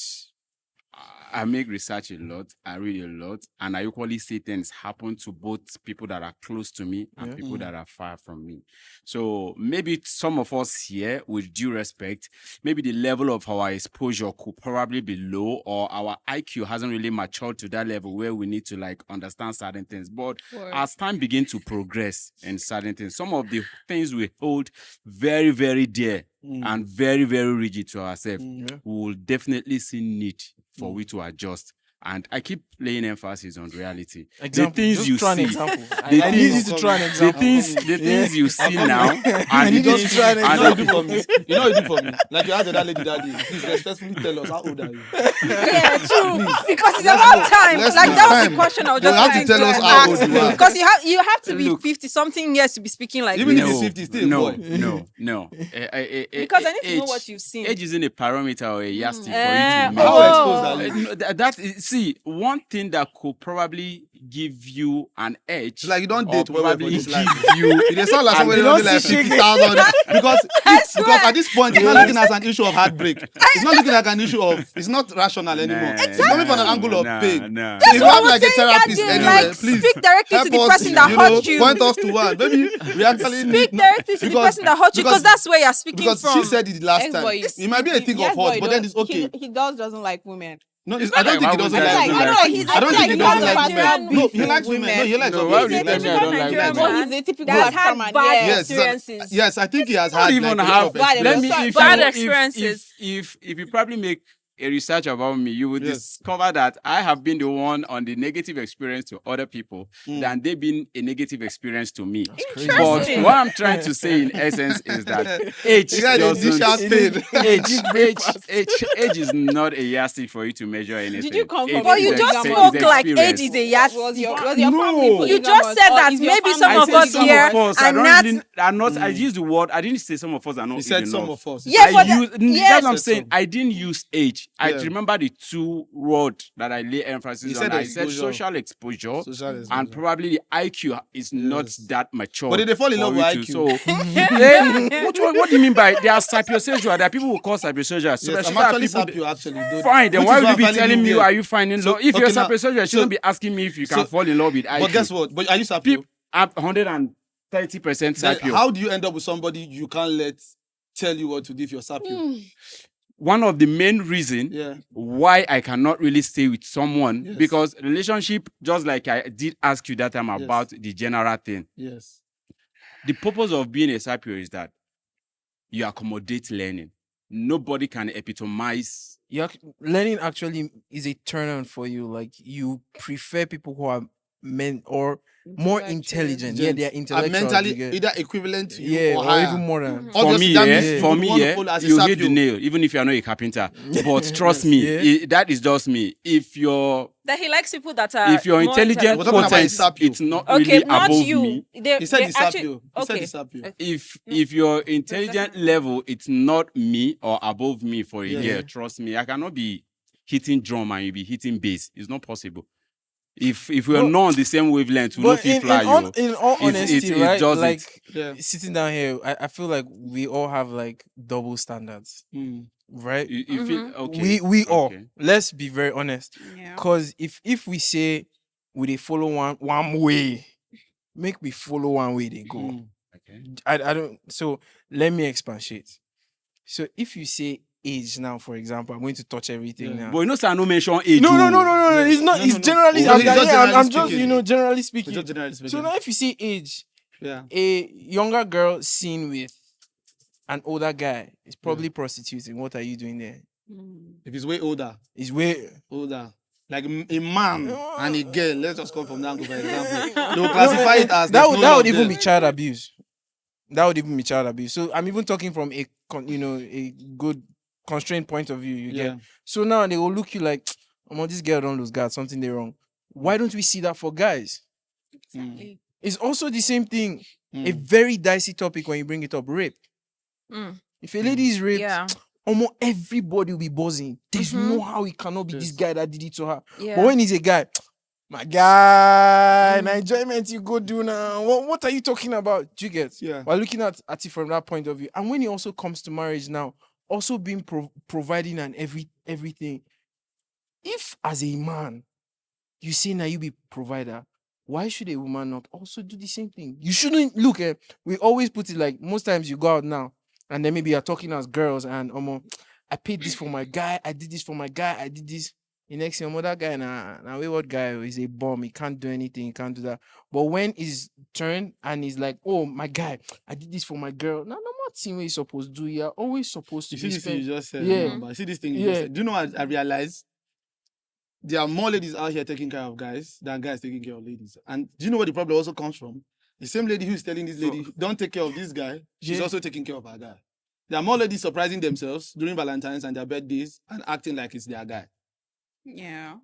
I make research a lot. I read a lot, and I equally see things happen to both people that are close to me and Yeah. people that are far from me. So maybe some of us here, with due respect, maybe the level of our exposure could probably be low, or our IQ hasn't really matured to that level where we need to like understand certain things. But as time begins to progress in certain things, some of the things we hold very, very dear and very, very rigid to ourselves, we will definitely see need for we to adjust. And I keep laying emphasis on reality. Example. The things Just you try an see, example. the I need things- you to try an the example. things you see now, I and need the you to things, try an You know and what you do for me? You know what you do for me? Like you asked that lady that day. Please respectfully tell us how old are you? Yeah, true. Because it's about time. Let's Like do that was time. the question I was You just have to trying tell us how old you are. Because you have to be Look. 50 something years to be speaking like Even this. if it's 50, still a no, boy. no. Because I need to know Age- what you've seen. Age isn't a parameter or a yardstick for you Eh, to measure. How exposed are you? No, that is, see, one thing that could probably give you an edge. It's like you don't or date well for probably this life. give you. It dey sound like And somebody you don't don't be like see 50,000 because swear. at this point it's not looking as an issue of heartbreak. It's not looking like an issue of. It's not rational anymore. Nah, It's coming from an angle of nah, pain. nah. So if you what I have was like a saying that therapist day, anywhere, like, please speak directly to help the us, person that hurt you. point us to one. Maybe we actually Speak need directly to the person that hurt you, because that's where you're speaking because from. she said it last time. Ex-boy, It might be a thing yes, of hurt, boy, but then it's okay. He doesn't like women. No, It's I not don't like think he why doesn't would like guys women. don't I don't think he doesn't like Nigerian women. No, he beef likes with women. No, he likes No, women. why He would you likes tell me I women. don't like Nigerian women? But he's a typical That's had African man. bad Yeah. experiences. Yes, I think he has Not had even like a lot have. of bad Let experience. me. If Bad you, experiences. if you probably make a research about me, you will Yes. discover that I have been the one on the negative experience to other people than they've been a negative experience to me. But Interesting. what I'm trying to say in essence is that age You guys dey dish out doesn't. pain. Age is not a yardstick for you to measure anything. Did you come from Age But is you ex- just is spoke like experience. age is a Was yardstick. your No. family You You polygamous, just said or that is your maybe family- some I of said us some here of us are not. I used the word. I didn't say some of us are not. He said age some enough. of us. Yeah, but That's yes. what I'm Said saying. some. I didn't use age. I Yeah. remember the two words that I lay emphasis He on. said I said exposure. social exposure, Social and exposure. probably the IQ is not Yes. that mature. But they fall in for love you with to- IQ. So, what do you mean by they are sapiosexual? There are people who call sapiosexual. Yes, There I'm are actually people- sapio actually. Though, Fine, then which why is would you I'm be finding telling me weird. are you finding So, love? If okay, you're now- sapiosexual, you so- shouldn't be asking me if you can so- fall in love with IQ. But guess what? But are you sapio? People have 130% Then sapio. how do you end up with somebody you can't let tell you what to do if you're sapio? One of the main reasons Yeah. why I cannot really stay with someone, Yes. because relationship, just like I did ask you that time Yes. about the general thing, Yes. the purpose of being a sapio is that you accommodate learning. Nobody can epitomize. Learning actually is a turn on for you. Like you prefer people who are men or more intelligent. Yeah, they are Are intellectual. mentally you get- either equivalent to you yeah, or or higher. even more than. For Obviously, me, that yeah, means you for would me, want to yeah, follow as a you hit the sapio. nail, even if you're not a carpenter. But trust me, Yeah. that is just me. If you're That he likes people that are more intelligent, We're talking about potent, sapio. it's not Okay, really not above you. me. He said he's actually, sapio. He said okay. he's sapio. If your intelligent level, it's not me or above me for a Yeah. year, trust me, I cannot be hitting drum and you be hitting bass. It's not possible. If we're But- not on the same wavelength, we But don't feel fly you. in all honesty, it's right? just like Yeah. sitting down here, I feel like we all have like double standards, Mm. right? You feel okay. We all. Okay. Let's be very honest. Yeah. Cause if we say we dey follow one way, make me follow one way they go. Mm. Okay. I don't. So let me expatiate. So if you say age now, for example, I'm going to touch everything Yeah. now. But you know, sir, no mention age. No. oh. It's not. No, It's no, no. generally. Oh, I'm, it's just generally I'm just speaking. generally speaking. Just generally So speaking. now, if you say age, Yeah. a younger girl seen with an older guy is probably prostituting. What are you doing there? If he's way older. Is way Older. like a man and a girl, let's just come from that angle, for example, they will classify it as that there's would no that love would even there. be child abuse. That would even be child abuse. So I'm even talking from a good constrained point of view. You Yeah. get. So now they will look you like, oh, this girl don't lose God, something they wrong. Why don't we see that for guys? Exactly. It's also the same thing. A Mm. very dicey topic when you bring it up. Rape. If a lady is raped, Yeah. almost everybody will be buzzing. There's Mhm. no how it cannot be this Yes. guy that did it to her. Yeah. But when he's a guy, my guy, na enjoyment you go do now. What are you talking about? Do you get? Yeah. We're looking at it from that point of view. And when it also comes to marriage now, also being providing and everything. If as a man, you say now you be provider, why should a woman not also do the same thing? You shouldn't look at. We always put it like most times you go out now, and then maybe you're talking as girls, and I paid this for my guy, I did this for my guy, I did this. The next thing, that guy now wayward guy is a bum. He can't do anything. He can't do that. But when his turn and he's like, "Oh my guy, I did this for my girl." No, what thing we supposed to do? You're always supposed to You see be this thing you spent. just said, Yeah. but you see this thing you Yeah. just said. Do you know what I realized? There are more ladies out here taking care of guys than guys taking care of ladies. And do you know where the problem also comes from? The same lady who is telling this lady, don't take care of this guy, she's Yeah. also taking care of her guy. There are more ladies surprising themselves during Valentine's and their birthdays and acting like it's their guy. Yeah.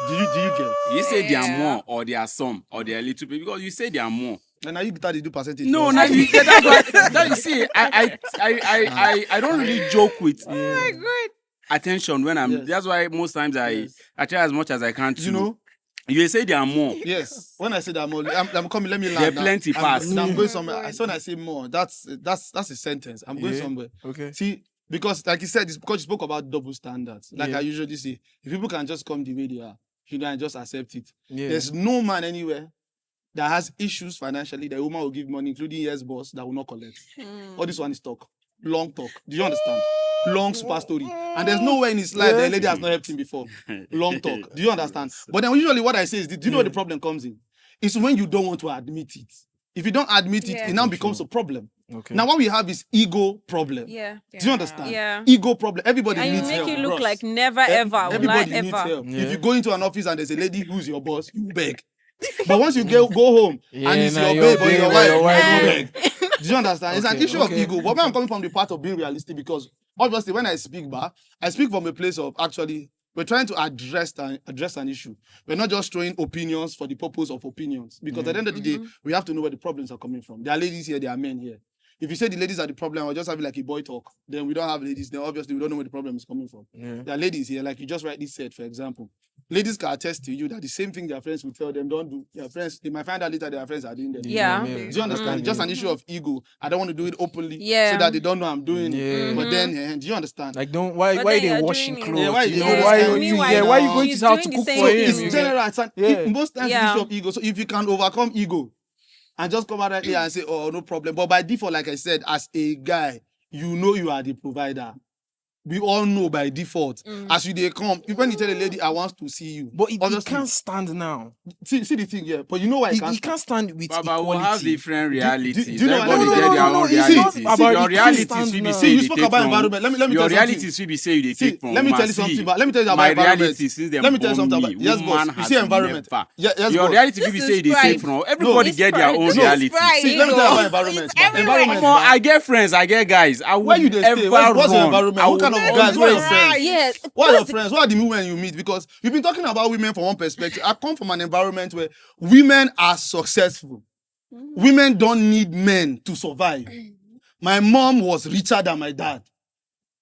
Do you get? You say they are Yeah. more, or they are some, or they are little bit, because you say they are more. And now you start to do percentage. No, for no, us. that's why. That you see, I don't really joke with Oh my god. attention when I'm. Yes. That's why most times Yes. I try as much as I can to. You know? You say they are more. Yes. When I say that I'm coming, let me There land. are now. plenty pass. I'm going Oh somewhere. God. When I say more, that's a sentence. I'm going Yeah. somewhere. Okay. See, because like you said, it's because you spoke about double standards. Like Yeah. I usually say, if people can just come the way they are, and just accept it. Yeah. There's no man anywhere that has issues financially. The woman will give money, including yes boss, that will not collect. All this one is talk. Long talk. Do you understand? Long super story. And there's nowhere in his life that a lady has not helped him before. Long talk. Do you understand? But then usually what I say is, do you know where the problem comes in? It's when you don't want to admit it. If you don't admit it, Yeah. it now becomes a problem. Okay. Now what we have is ego problem. Yeah. Do you understand? Yeah. Ego problem. Everybody And you needs make help. it look bros. like never ever. Everybody Like needs ever. help. Yeah. If you go into an office and there's a lady who's your boss, you beg. But once you go home Yeah, and it's now your your babe or babe your or wife, your wife, you yeah. beg. Do you understand? It's an Okay, issue of okay. ego. But when I'm coming from the part of being realistic, because obviously when I speak I speak from a place of actually we're trying to address an issue. We're not just throwing opinions for the purpose of opinions. Because at the end of the day, we have to know where the problems are coming from. There are ladies here, there are men here. If you say the ladies are the problem, we're just having like a boy talk. Then we don't have ladies. Then obviously we don't know where the problem is coming from. Yeah. There are ladies here, like you just rightly said, for example. Ladies can attest to you that the same thing their friends will tell them, don't do. Their friends, they might find out later their friends are doing them. Yeah. Do you understand? It's just an issue of ego. I don't want to do it openly Yeah. so that they don't know I'm doing Yeah. it. But then, do you understand? Like why But why then they you're washing doing it. clothes? Yeah, why you they know do why this you kind of Meanwhile, thing? why you going she's to have to doing cook the for same him? It's thing. general. Yeah. Most times Yeah. it's issue of ego. So if you can overcome ego and just come out right here and say, oh, no problem. But by default, like I said, as a guy, you know you are the provider. We all know by default. As they come, when you tell a lady, I want to see you. But he obviously, can't stand now. see the thing, yeah. But you know why He he can't can't stand with Baba will equality. have different realities. do you know Everybody why- get their No, own it's not realities. about See, it your can't realities stand will be now. say See, you they spoke take about from. environment. Let me tell you Your something. realities will be say you they See, take from. let me tell you See, something. Let me tell you about my environment. reality since them Let me tell you born something me, about yes, boss. woman You has see environment. never. Yes, Your boss. reality will be This say is they pride. take from. Everybody It's get their pride. own This is reality. pride. See, let me tell you about environment. It's everywhere. Environment. Omo, I get friends, I get guys. I Where will you they ever stay? What's your run. environment? I What kind of will guys? Where are your always- friends? Yeah. What are your friends? What are the women you meet? Because we've been talking about women from one perspective. I come from an environment where women are successful. Women don't need men to survive. My mom was richer than my dad.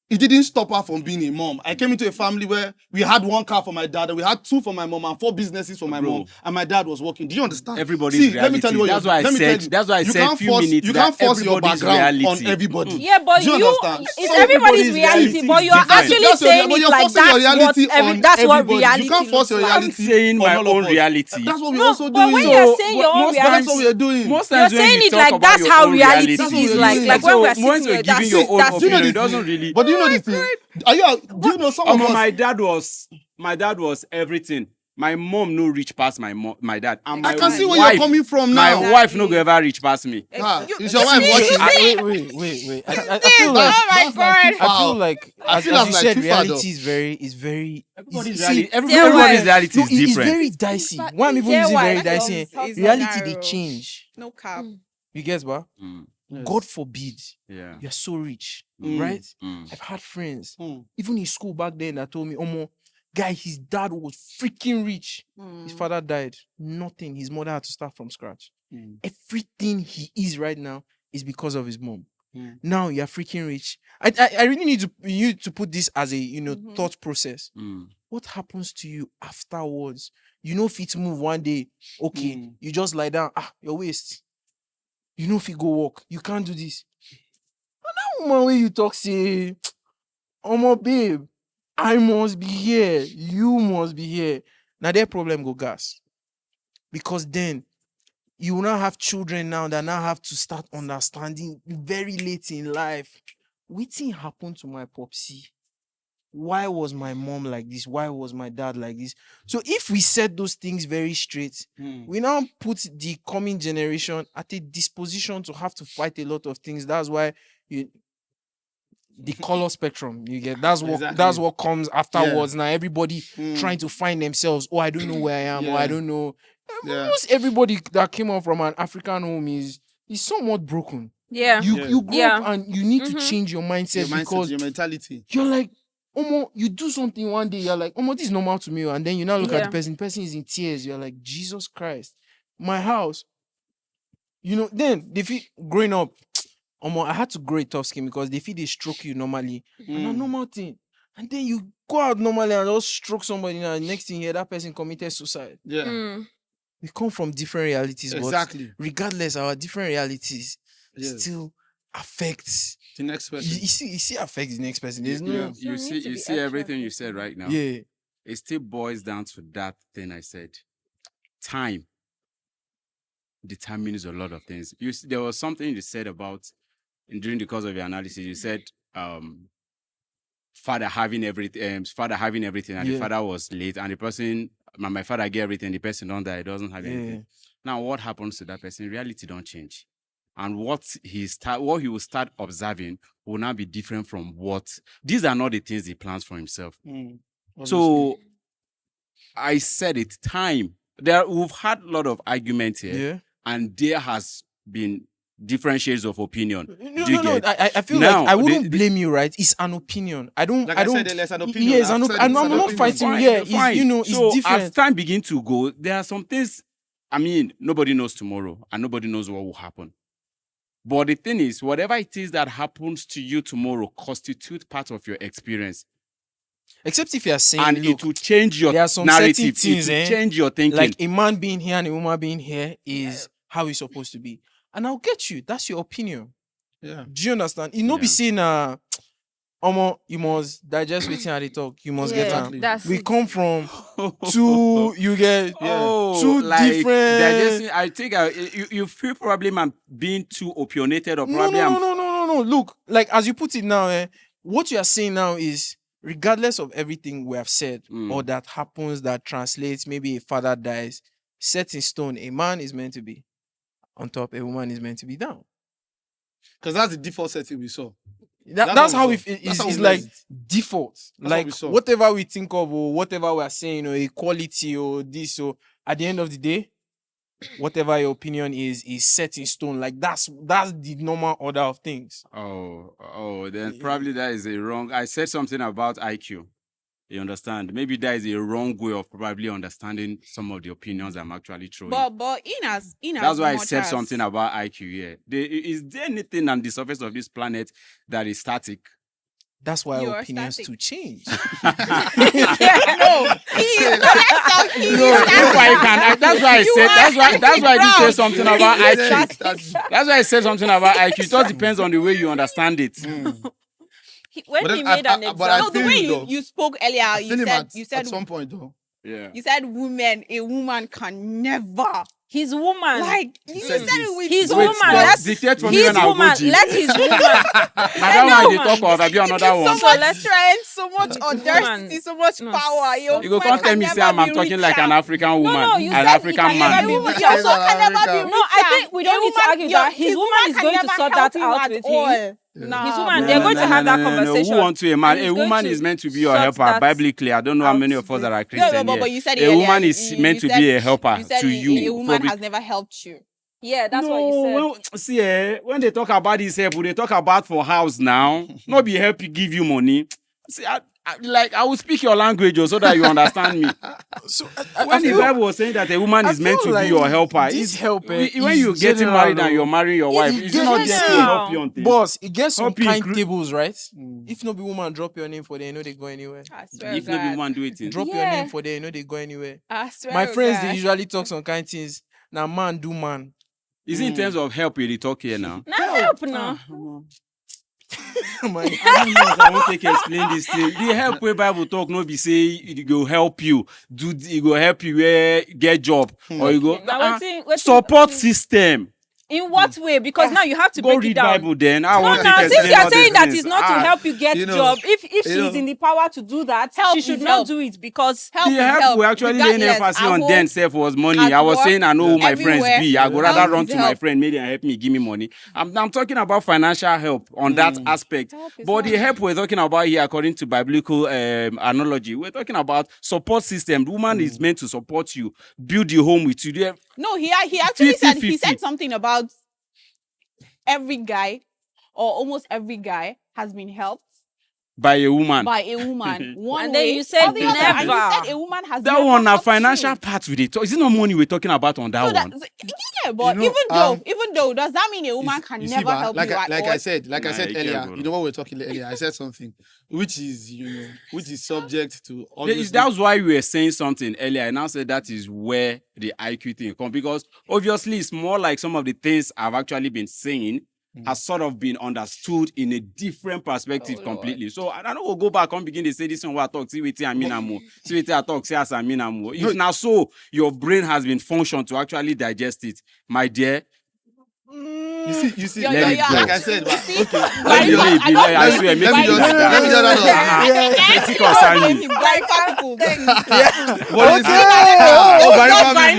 It didn't stop her from being a mom. I came into a family where we had one car for my dad, and we had 2 for my mom, and 4 businesses for my Bro. mom, and my dad was working. Do you understand? Everybody's See, reality. let me tell you what That's why I said. That's why I said few minutes. You can't that force your everybody's background reality. on everybody. Yeah, but Do you understand? it's everybody's reality, but is you're different. actually That's your- saying but it you're like forcing your reality on that's what everybody. reality You can't force your looks like. I'm reality saying my on all own of us. reality. That's what we No, also but do. when So, you're saying your but own most But that's what reality, we're doing. Most you're times when saying you it talk like about that's your how own reality That's what is we're like. doing. Like when So we're once sitting you're here, giving that's your it. own That's Do you know opinion, the it doesn't thing? really. But do you know the thing? Are you? Do you know some of us? My dad was everything. My mom no reach past my dad. And my I can see where wife, you're coming from my now. wife no go ever reach past me. Ah, You- is your you wife see- watching? Wait. I feel like Oh my That's like God. too I far. feel like I as feel you that's like said, too far, reality is very. Everybody's see, reality, Dear everybody's wife. reality no, is it's different. very dicey. But Why I'm even dear using wife, very that dicey? is- It's Reality they narrow. change. No cap. You guess what? Mm, Yes. God forbid yeah. you're so rich, Mm. right? Mm. I've had friends, Mm. even in school back then, that told me, Omo, guy, his dad was freaking rich. His Mm. father died. Nothing. His mother had to start from scratch. Mm. Everything he is right now is because of his mom. Mm. Now you're freaking rich. I really need you to put this as a Mhm. thought process. Mm. What happens to you afterwards? You know if it move one day, okay, Mm. you just lie down, your waist. You know if you go walk, you can't do this. And that woman when you talk say, Omo babe, I must be here. You must be here. Now their problem go gas. Because then you will now have children now that now have to start understanding very late in life. Wetin happened to my popsy? Why was my mom like this? Why was my dad like this? So if we set those things very straight, Mm. we now put the coming generation at a disposition to have to fight a lot of things. That's why the color spectrum you get. That's Exactly. what comes afterwards. Now everybody Mm. trying to find themselves. Oh, I don't know where I am. Or I Yeah. don't know. Yeah. Almost everybody that came up from an African home is somewhat broken. Yeah. You Yeah. you grow Yeah. up and you need to Mhm. change your mindset, Your mindset, because your mentality. you're like, Omo, you do something one day, you're like, Omo, this is normal to me. And then you now look at Yeah. the person is in tears. You're like, Jesus Christ, my house. Then they feel growing up, Omo, I had to grow a tough skin because they feel they stroke you normally. And a Mm. normal thing. And then you go out normally and just stroke somebody, and next thing you hear that person committed suicide. Yeah. Mm. We come from different realities, Exactly. but regardless, our different realities Yes. still affects. The next You, person. you see affects the next person. There's You, no. you, So you you see need to you be see extra everything you careful. said right now. Yeah. It still boils down to that thing I said. Time determines a lot of things. There was something you said about during the course of your analysis. You said father having everything, and the Yeah. father was late, and the person, my father get everything, the person don't die, doesn't have Yeah. anything. Now, what happens to that person? Reality don't change, and what he will start observing will now be different from what. These are not the things he plans for himself. Mm. So I said it. Time. We've had a lot of arguments here, Yeah. and there has been different shades of opinion. No, Do you no. get? I feel Now, like I wouldn't blame you, right? It's an opinion. I don't. Like I I don't. said, there's an opinion. Yes, I've said I'm it's an not opinion. fighting. Fine, Yeah, fine. it's So it's as different. time begin to go, there are some things. I mean, nobody knows tomorrow, and nobody knows what will happen. But the thing is, whatever it is that happens to you tomorrow constitutes part of your experience, Except if you are saying, and look, it will change your there are some narrative. certain things, It will change your thinking. like a man being here and a woman being here is how it's supposed to be. And I'll get you. That's your opinion. Yeah. Do you understand? You know, be Yeah. saying, Omo, you must digest waiting at the talk. You must get Exactly. them. That's We it. come from two, you get two different. digesting. I think you feel probably I'm being too opinionated, or No, probably I'm no. Look, like as you put it now, what you are saying now is, regardless of everything we have said or that happens, that translates, maybe a father dies, set in stone, a man is meant to be on top, a woman is meant to be down. Because that's the default setting we saw. That's how we it saw. is. That's how It's we like meant it. default. That's what Like we saw. whatever we think of or whatever we are saying, equality or this. So at the end of the day, whatever your opinion is set in stone. Like that's the normal order of things. then probably that is a wrong. I said something about IQ. You understand? Maybe that is a wrong way of probably understanding some of the opinions I'm actually throwing. But in That's as why I much said as- something about IQ. Yeah, is there anything on the surface of this planet that is static? That's why You are opinions static. to change. Yeah, no. That's why I can. That's why I said. That's why I did say something about IQ. That's- That's why I said something about IQ. It just depends on the way you understand it. When But he then made an but I No, example, the feel way you, though. you spoke earlier, I you feel him said at some point though. Yeah. you said a woman can never His woman. Like you said said this. it with His so woman. much- That's Dictate for me his when I go woman. gym. Let his woman. Now that one they talk about, there be another one. so much let's- strength, so much His audacity, woman. so much No, power. Your You go woman come tell can me never say I'm be talking like an richer. African woman, no, you an said he African can man. never be Your woman richer. also can never be No, No, I think we don't need to argue that his woman is going to sort that out with him. Nah, His woman, bro. they're going to have that No. conversation. Who want to a man? And he's A going woman to is meant to be your sort helper. that Biblically, I don't know how many out of us that are with- Christian but here. you said A it woman earlier. is You meant to said- be a helper you said to a you. woman Probably- has never helped you. Yeah, that's what you said. Well, see, when they talk about this help, they talk about for house now. Not be help you give you money. See, I will speak your language so that you understand me. So When the Bible was saying that a woman I is meant feel to like be your helper, this it's- help, when is you getting general, married and though. you're marrying your wife, It's is it not there to general. help you on things? Boss, it gets some Help you kind incre- tables, right? Mm. If no be woman drop your name for there, you know they go anywhere. I swear If to not be God. woman do it, in. Drop your Yeah. name for there, you know they go anywhere. I swear My to friends, God. they usually talk some kind things. Now man do man. Is it in terms of help you talk here now? Now help now. Man, I don't know if I want to explain this thing. The help where Bible talk no be say it go help you it go help you get job or you go Now wetin- support system. In what way? Because now you have to Go break it read down. Bible then. I No, want now to since explain you are all saying these that things. it's not to help you get you know, job, if you she's know. in the power to do that, Help she is should help. not do it because Help The is help help. we actually laying Regardless, emphasis at on home, then self was money. at I was work, saying I know who my friends everywhere. be. I go Help rather run is to my help. friend, maybe help me, give me money. I'm talking about financial help on that aspect. Help is But the help. help we're talking about here, according to biblical analogy, we're talking about support system. The woman is meant to support you, build your home with you. There- No, he actually said 50-50. something about every guy or almost every guy has been helped By a woman. by a woman. One And then way you said or the other. And you never. said a woman has That never one, now helped financial you. part with it. Is it not money we're talking about on that So one? yeah, but You know, even though, does that mean a woman can You see, never ba, help like you I, at like all? I said, Nah, earlier, careful. you know what we were talking earlier. I said something which is subject to obviously. That's why we were saying something earlier. I now said that is where the IQ thing comes because obviously it's more like some of the things I've actually been saying has sort of been understood in a different perspective completely. So I don't know, go back and begin to say this one what I talk, see what I mean, see what I talk, see as I mean. If now so your brain has been functioned to actually digest it, my dear. You see, You're- let you're it go. Like I actually- said, you but, see, okay. Why Let me not? be, I I don't- swear, maybe let me do just that. let me just It's concern me. What is Guy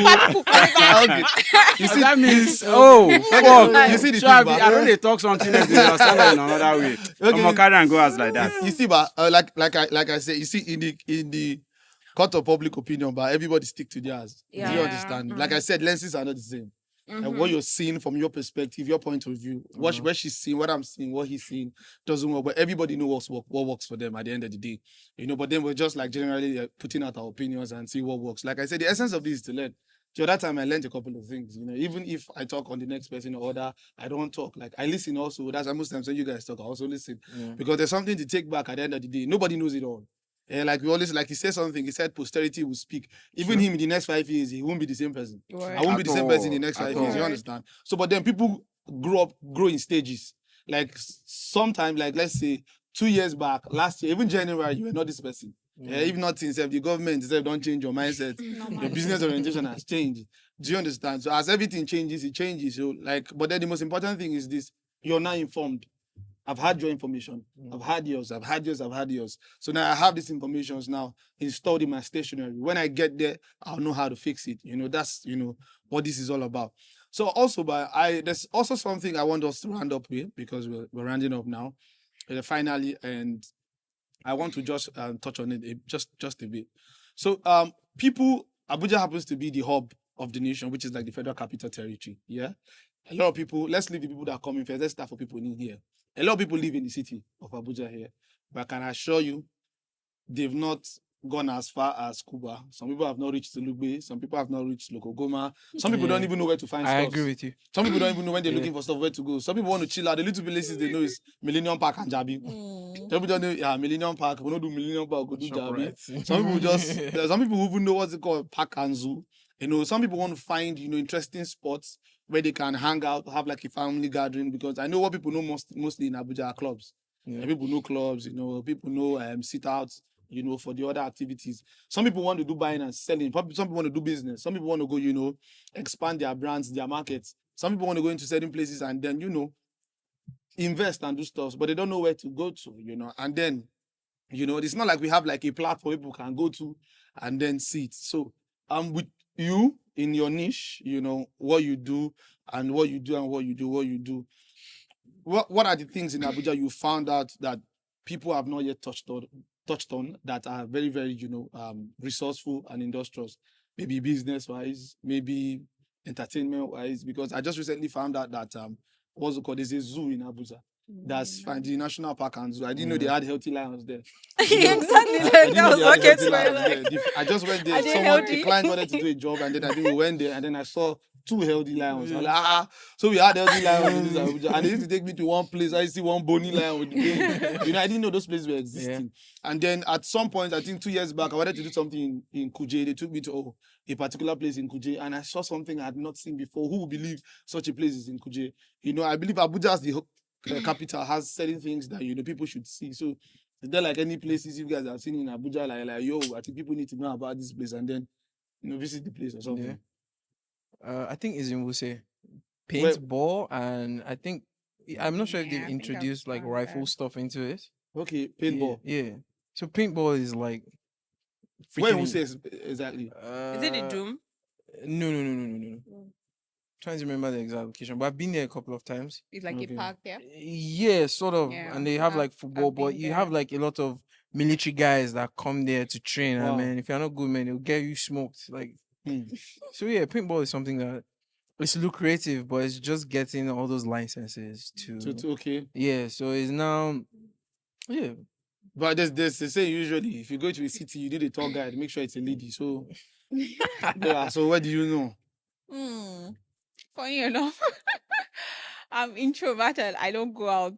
You see, That means, fuck. You see the So I thing, don't dey talk something else, you understand it in another way. Okay. I'ma carry and go as like that. you see, but like I said, you see in the court of public opinion, but everybody stick to theirs. Do you Yeah. understand? Like I said, lenses are not the same. And what you're seeing from your perspective, your point of view, what she's seeing, what I'm seeing, what he's seeing doesn't work. But everybody knows what works for them at the end of the day. But then we're just like generally putting out our opinions and see what works. Like I said, the essence of this is to learn. The other time I learned a couple of things. Even if I talk on the next person or other, I don't talk. Like I listen also. That's most times when you guys talk, I also listen because there's something to take back at the end of the day. Nobody knows it all. And like we always, like he said something, he said posterity will speak. Even him in the next 5 years, he won't be the same person. Right. I won't be At the same person in the all, next at 5 years. You all. understand? So, but then people grow in stages. Like sometime, like let's say 2 years back, last year, even January, you were not this person. If not, if the government don't change your mindset, your business orientation has changed. Do you understand? So as everything changes, it changes. So but then the most important thing is this: you're now informed. I've had your information. I've had yours. I've had yours. I've had yours. So now I have these informations now installed in my stationery. When I get there, I'll know how to fix it. That's what this is all about. So also, there's also something I want us to round up with because we're rounding up now, finally, and I want to just touch on it just a bit. So Abuja happens to be the hub of the nation, which is like the federal capital territory. Yeah, a lot of people. Let's leave the people that are coming first. Let's start for people in here. A lot of people live in the city of Abuja here, but I can assure you, they've not gone as far as Cuba. Some people have not reached Lugbe. Some people have not reached Lokogoma. Some people don't even know where to find stuff. I agree with you. Some people don't even know when they're looking for stuff where to go. Some people want to chill out. The little places they know is Millennium Park and Jabi. Some people don't know, Millennium Park. We don't do Millennium Park, we do Jabi. Some people there's some people who even know what's it called, Park and Zoo. Some people want to find, interesting spots where they can hang out, have like a family gathering, because I know what people know mostly in Abuja are clubs. Yeah. People know clubs, people know sit outs, for the other activities. Some people want to do buying and selling. Some people want to do business. Some people want to go, expand their brands, their markets. Some people want to go into certain places and then, invest and do stuff, but they don't know where to go to, and then, it's not like we have like a platform people can go to and then see it. So, with you in your niche, what you do and what you do and what you do. What are the things in Abuja you found out that people have not yet touched on that are very, very, resourceful and industrious? Maybe business-wise, maybe entertainment-wise, because I just recently found out that what's it called? There's a zoo in Abuja. That's fine. The National Park and Zoo. I didn't know they had healthy lions there. Exactly. That was what rocket science. I just went there. Are they Someone, healthy? a client wanted to do a job, and then I think we went there, and then I saw 2 healthy lions. I was like, so we had healthy lions in this Abuja, and they used to take me to one place. I see one bony lion with the game. I didn't know those places were existing. Yeah. And then at some point, I think 2 years back, I wanted to do something in Kuje. They took me to a particular place in Kuje, and I saw something I had not seen before. Who would believe such a place is in Kuje? I believe Abuja as the capital has certain things that people should see. So is there like any places you guys have seen in Abuja like I think people need to know about this place and then visit the place or something? Yeah. I think it's in Wuse paintball, and I think I'm not sure if they've introduced like rifle stuff into it. Okay, paintball. Yeah. So paintball is like where Wuse exactly? Is it the Doom? No. Trying to remember the exact location, but I've been there a couple of times. It's like a park there. Yeah, sort of. Yeah, and they have like football, but you have like a lot of military guys that come there to train. Wow. And man, if you're not good, man, they'll get you smoked. Like, so yeah, paintball is something that it's lucrative, but it's just getting all those licenses to okay. Yeah, so it's now, yeah. But they say usually if you go to a city, you need a tour guide. Make sure it's a lady. So yeah. So what do you know? Funny enough, I'm introverted. I don't go out.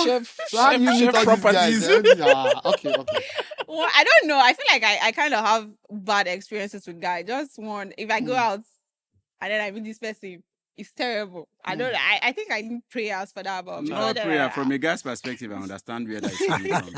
Chef properties. Okay. Well, I don't know. I feel like I kind of have bad experiences with guys. Just one, if I go out and then I meet this person, it's terrible. I don't. I think I need prayers for that. But no prayer. From a guy's perspective, I understand where that is coming from.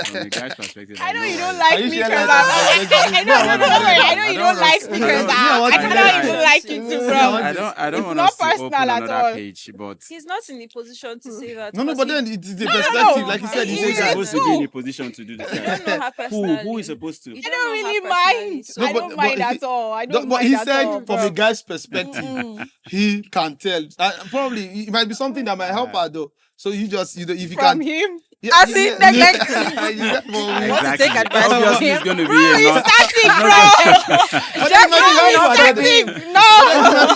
From a guy's perspective, I know you don't like me because I know you don't like me because I cannot even like you too, bro. I don't want us to open another page, but he's not in the position to say that. No, but then it's the perspective. Like he said, he's supposed to be in a position to do this. Who is supposed to? I don't really mind. I don't mind at all. I don't. But he said from a guy's perspective. He can tell. Probably it might be something that might help her though. So you just if you from can him. I see neglect. Exactly. Want to take advice from Obviously, him? it's going to be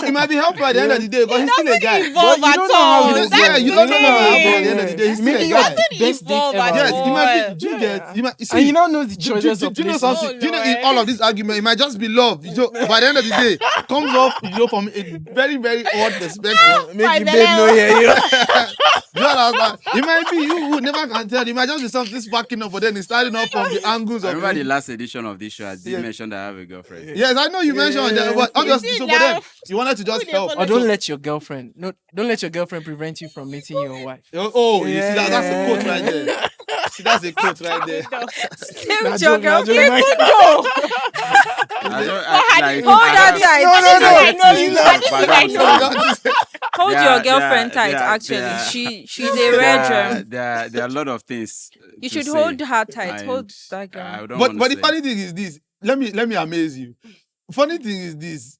It might be helpful at the end of the day, but he's still a guy. Involve at all. You don't know how at the end of the day. He's still a guy. Best date ever. Yes, he might be. And you don't know the choices of do you know places. something? Do you know in all of this argument, it might just be love. By the end of the day, comes off from a very, very odd perspective. Make the babe know you. It might be you who never can tell. It might just be something sparking up, but then it's starting off from the angles of. I remember the last edition of this show. I did mention that I have a girlfriend. Yes, I know you mentioned that, but obviously, so but then you wanted to just help. Or don't let your girlfriend prevent you from meeting your wife. Oh, you see that's a quote right there. See, that's a quote right there. Stay with your girlfriend. Hold that tight. No. Hold your girlfriend tight. Actually, she's a rare gem. There are a lot of things. You should hold her tight. Hold that girl. But the funny thing is this. Let me amaze you. Funny thing is this.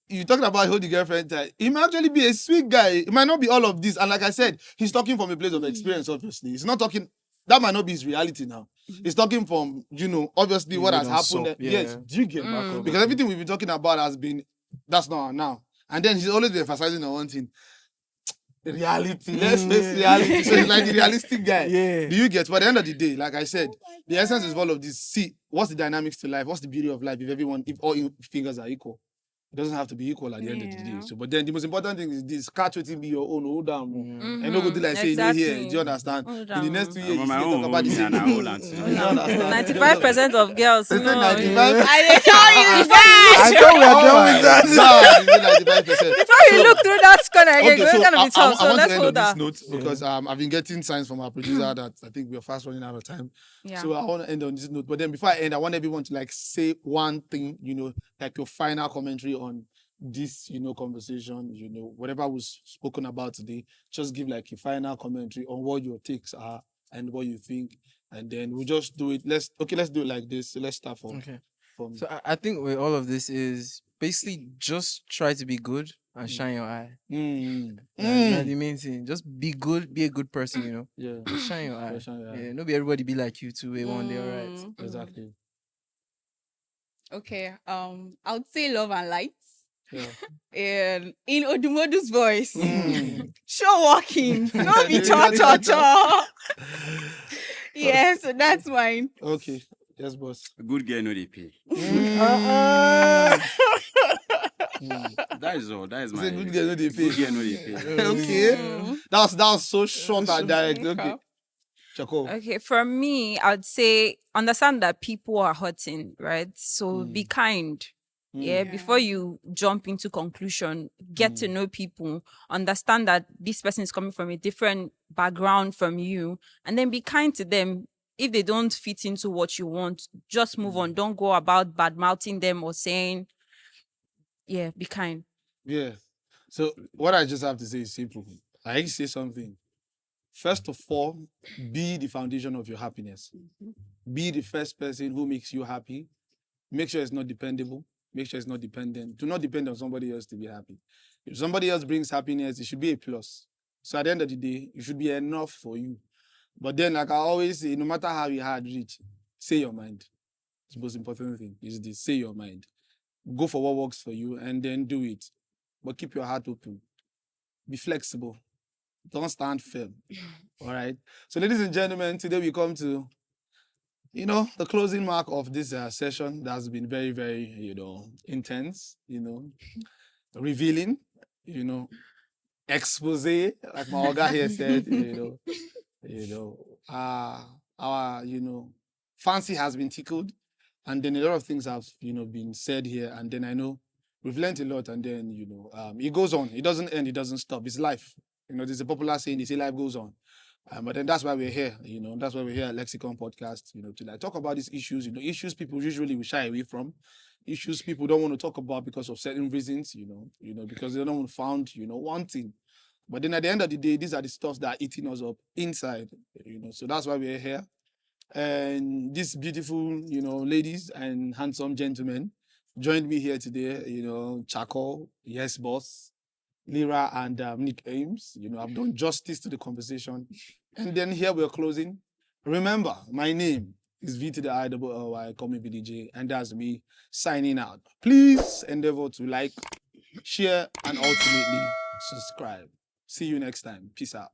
You're talking about holding girlfriend tight. He might actually be a sweet guy. It might not be all of this. And like I said, he's talking from a place of experience, obviously. He's not talking. That might not be his reality now. He's talking from, obviously what has happened. Yes, do you get back? Because everything we've been talking about has been, that's not now. And then he's always been emphasizing on one thing. Reality. Let's face reality. So he's like the realistic guy. Yeah. Do you get? But at the end of the day, like I said, the essence is all of this. See, what's the dynamics to life? What's the beauty of life if all fingers are equal? It doesn't have to be equal at the end of the day. Yeah. So, but then the most important thing is this: catch what be your own. Hold on, Mhm. and no go do like say you know here. Exactly. Do you understand? Hold In the on. next 2 I'm years, on you my still own. talk about the Me same and I thing. hold on to You it. don't understand? 95% of girls. They say No. 95. I tell you I thought we were done with that. 95%. Before you look through that corner again, Okay, it's so going to I be tough. So want let's to end on hold this that. note because I've been getting signs from our producer that I think we're fast running out of time. Yeah. So I want to end on this note. But then before I end, I want everyone to like say one thing, like your final commentary on this, conversation, whatever was spoken about today. Just give like a final commentary on what your takes are and what you think. And then we'll just do it. Let's do it like this. So let's start from Okay. So I think with all of this is basically just try to be good and shine your eye. That's the main thing. Just be good, be a good person, Yeah. Just shine your eye. Shine your eye. Yeah, not be everybody be like you too. One day, all right. Exactly. Okay. I would say love and light. Yeah. In Odumodu's voice. Mm. Show walking. No be cha. Yeah, so that's mine. Okay. Yes, boss. Good girl, no they pay. That is all. That is my. Say good girl, no dey pay. Good girl, no they pay. Okay. That was so short and direct. Okay. Okay. Choco. Okay, for me, I'd say understand that people are hurting, right? So be kind. Yeah, before you jump into conclusion, get to know people, understand that this person is coming from a different background from you, and then be kind to them. If they don't fit into what you want, just move on. Don't go about bad mouthing them or saying, yeah, be kind. Yeah. So what I just have to say is simple. I say something. First of all, be the foundation of your happiness. Be the first person who makes you happy. Make sure it's not dependable. Make sure it's not dependent. Do not depend on somebody else to be happy. If somebody else brings happiness, it should be a plus. So at the end of the day, it should be enough for you. But then, like I always say, no matter how you hard reach, say your mind. It's the most important thing is this: say your mind. Go for what works for you and then do it. But keep your heart open. Be flexible. Don't stand firm. All right. So, ladies and gentlemen, today we come to, the closing mark of this session that's been very, very, intense, revealing, expose, like my Oga here said, our, fancy has been tickled. And then a lot of things have, been said here. And then I know we've learned a lot. And then, it goes on. It doesn't end. It doesn't stop. It's life. There's a popular saying, they say life goes on. But then that's why we're here, that's why we're here at Lexicon Podcast, to like talk about these issues, issues people usually will shy away from, issues people don't want to talk about because of certain reasons, because they don't want to found, one thing. But then at the end of the day, these are the stuff that are eating us up inside, so that's why we're here. And these beautiful, ladies and handsome gentlemen joined me here today, Chako, yes, boss, Lyra and Nick Ames. I've done justice to the conversation. And then here we're closing. Remember, my name is V to the I-double-L-Y, call me BDJ, and that's me signing out. Please endeavor to like, share, and ultimately subscribe. See you next time. Peace out.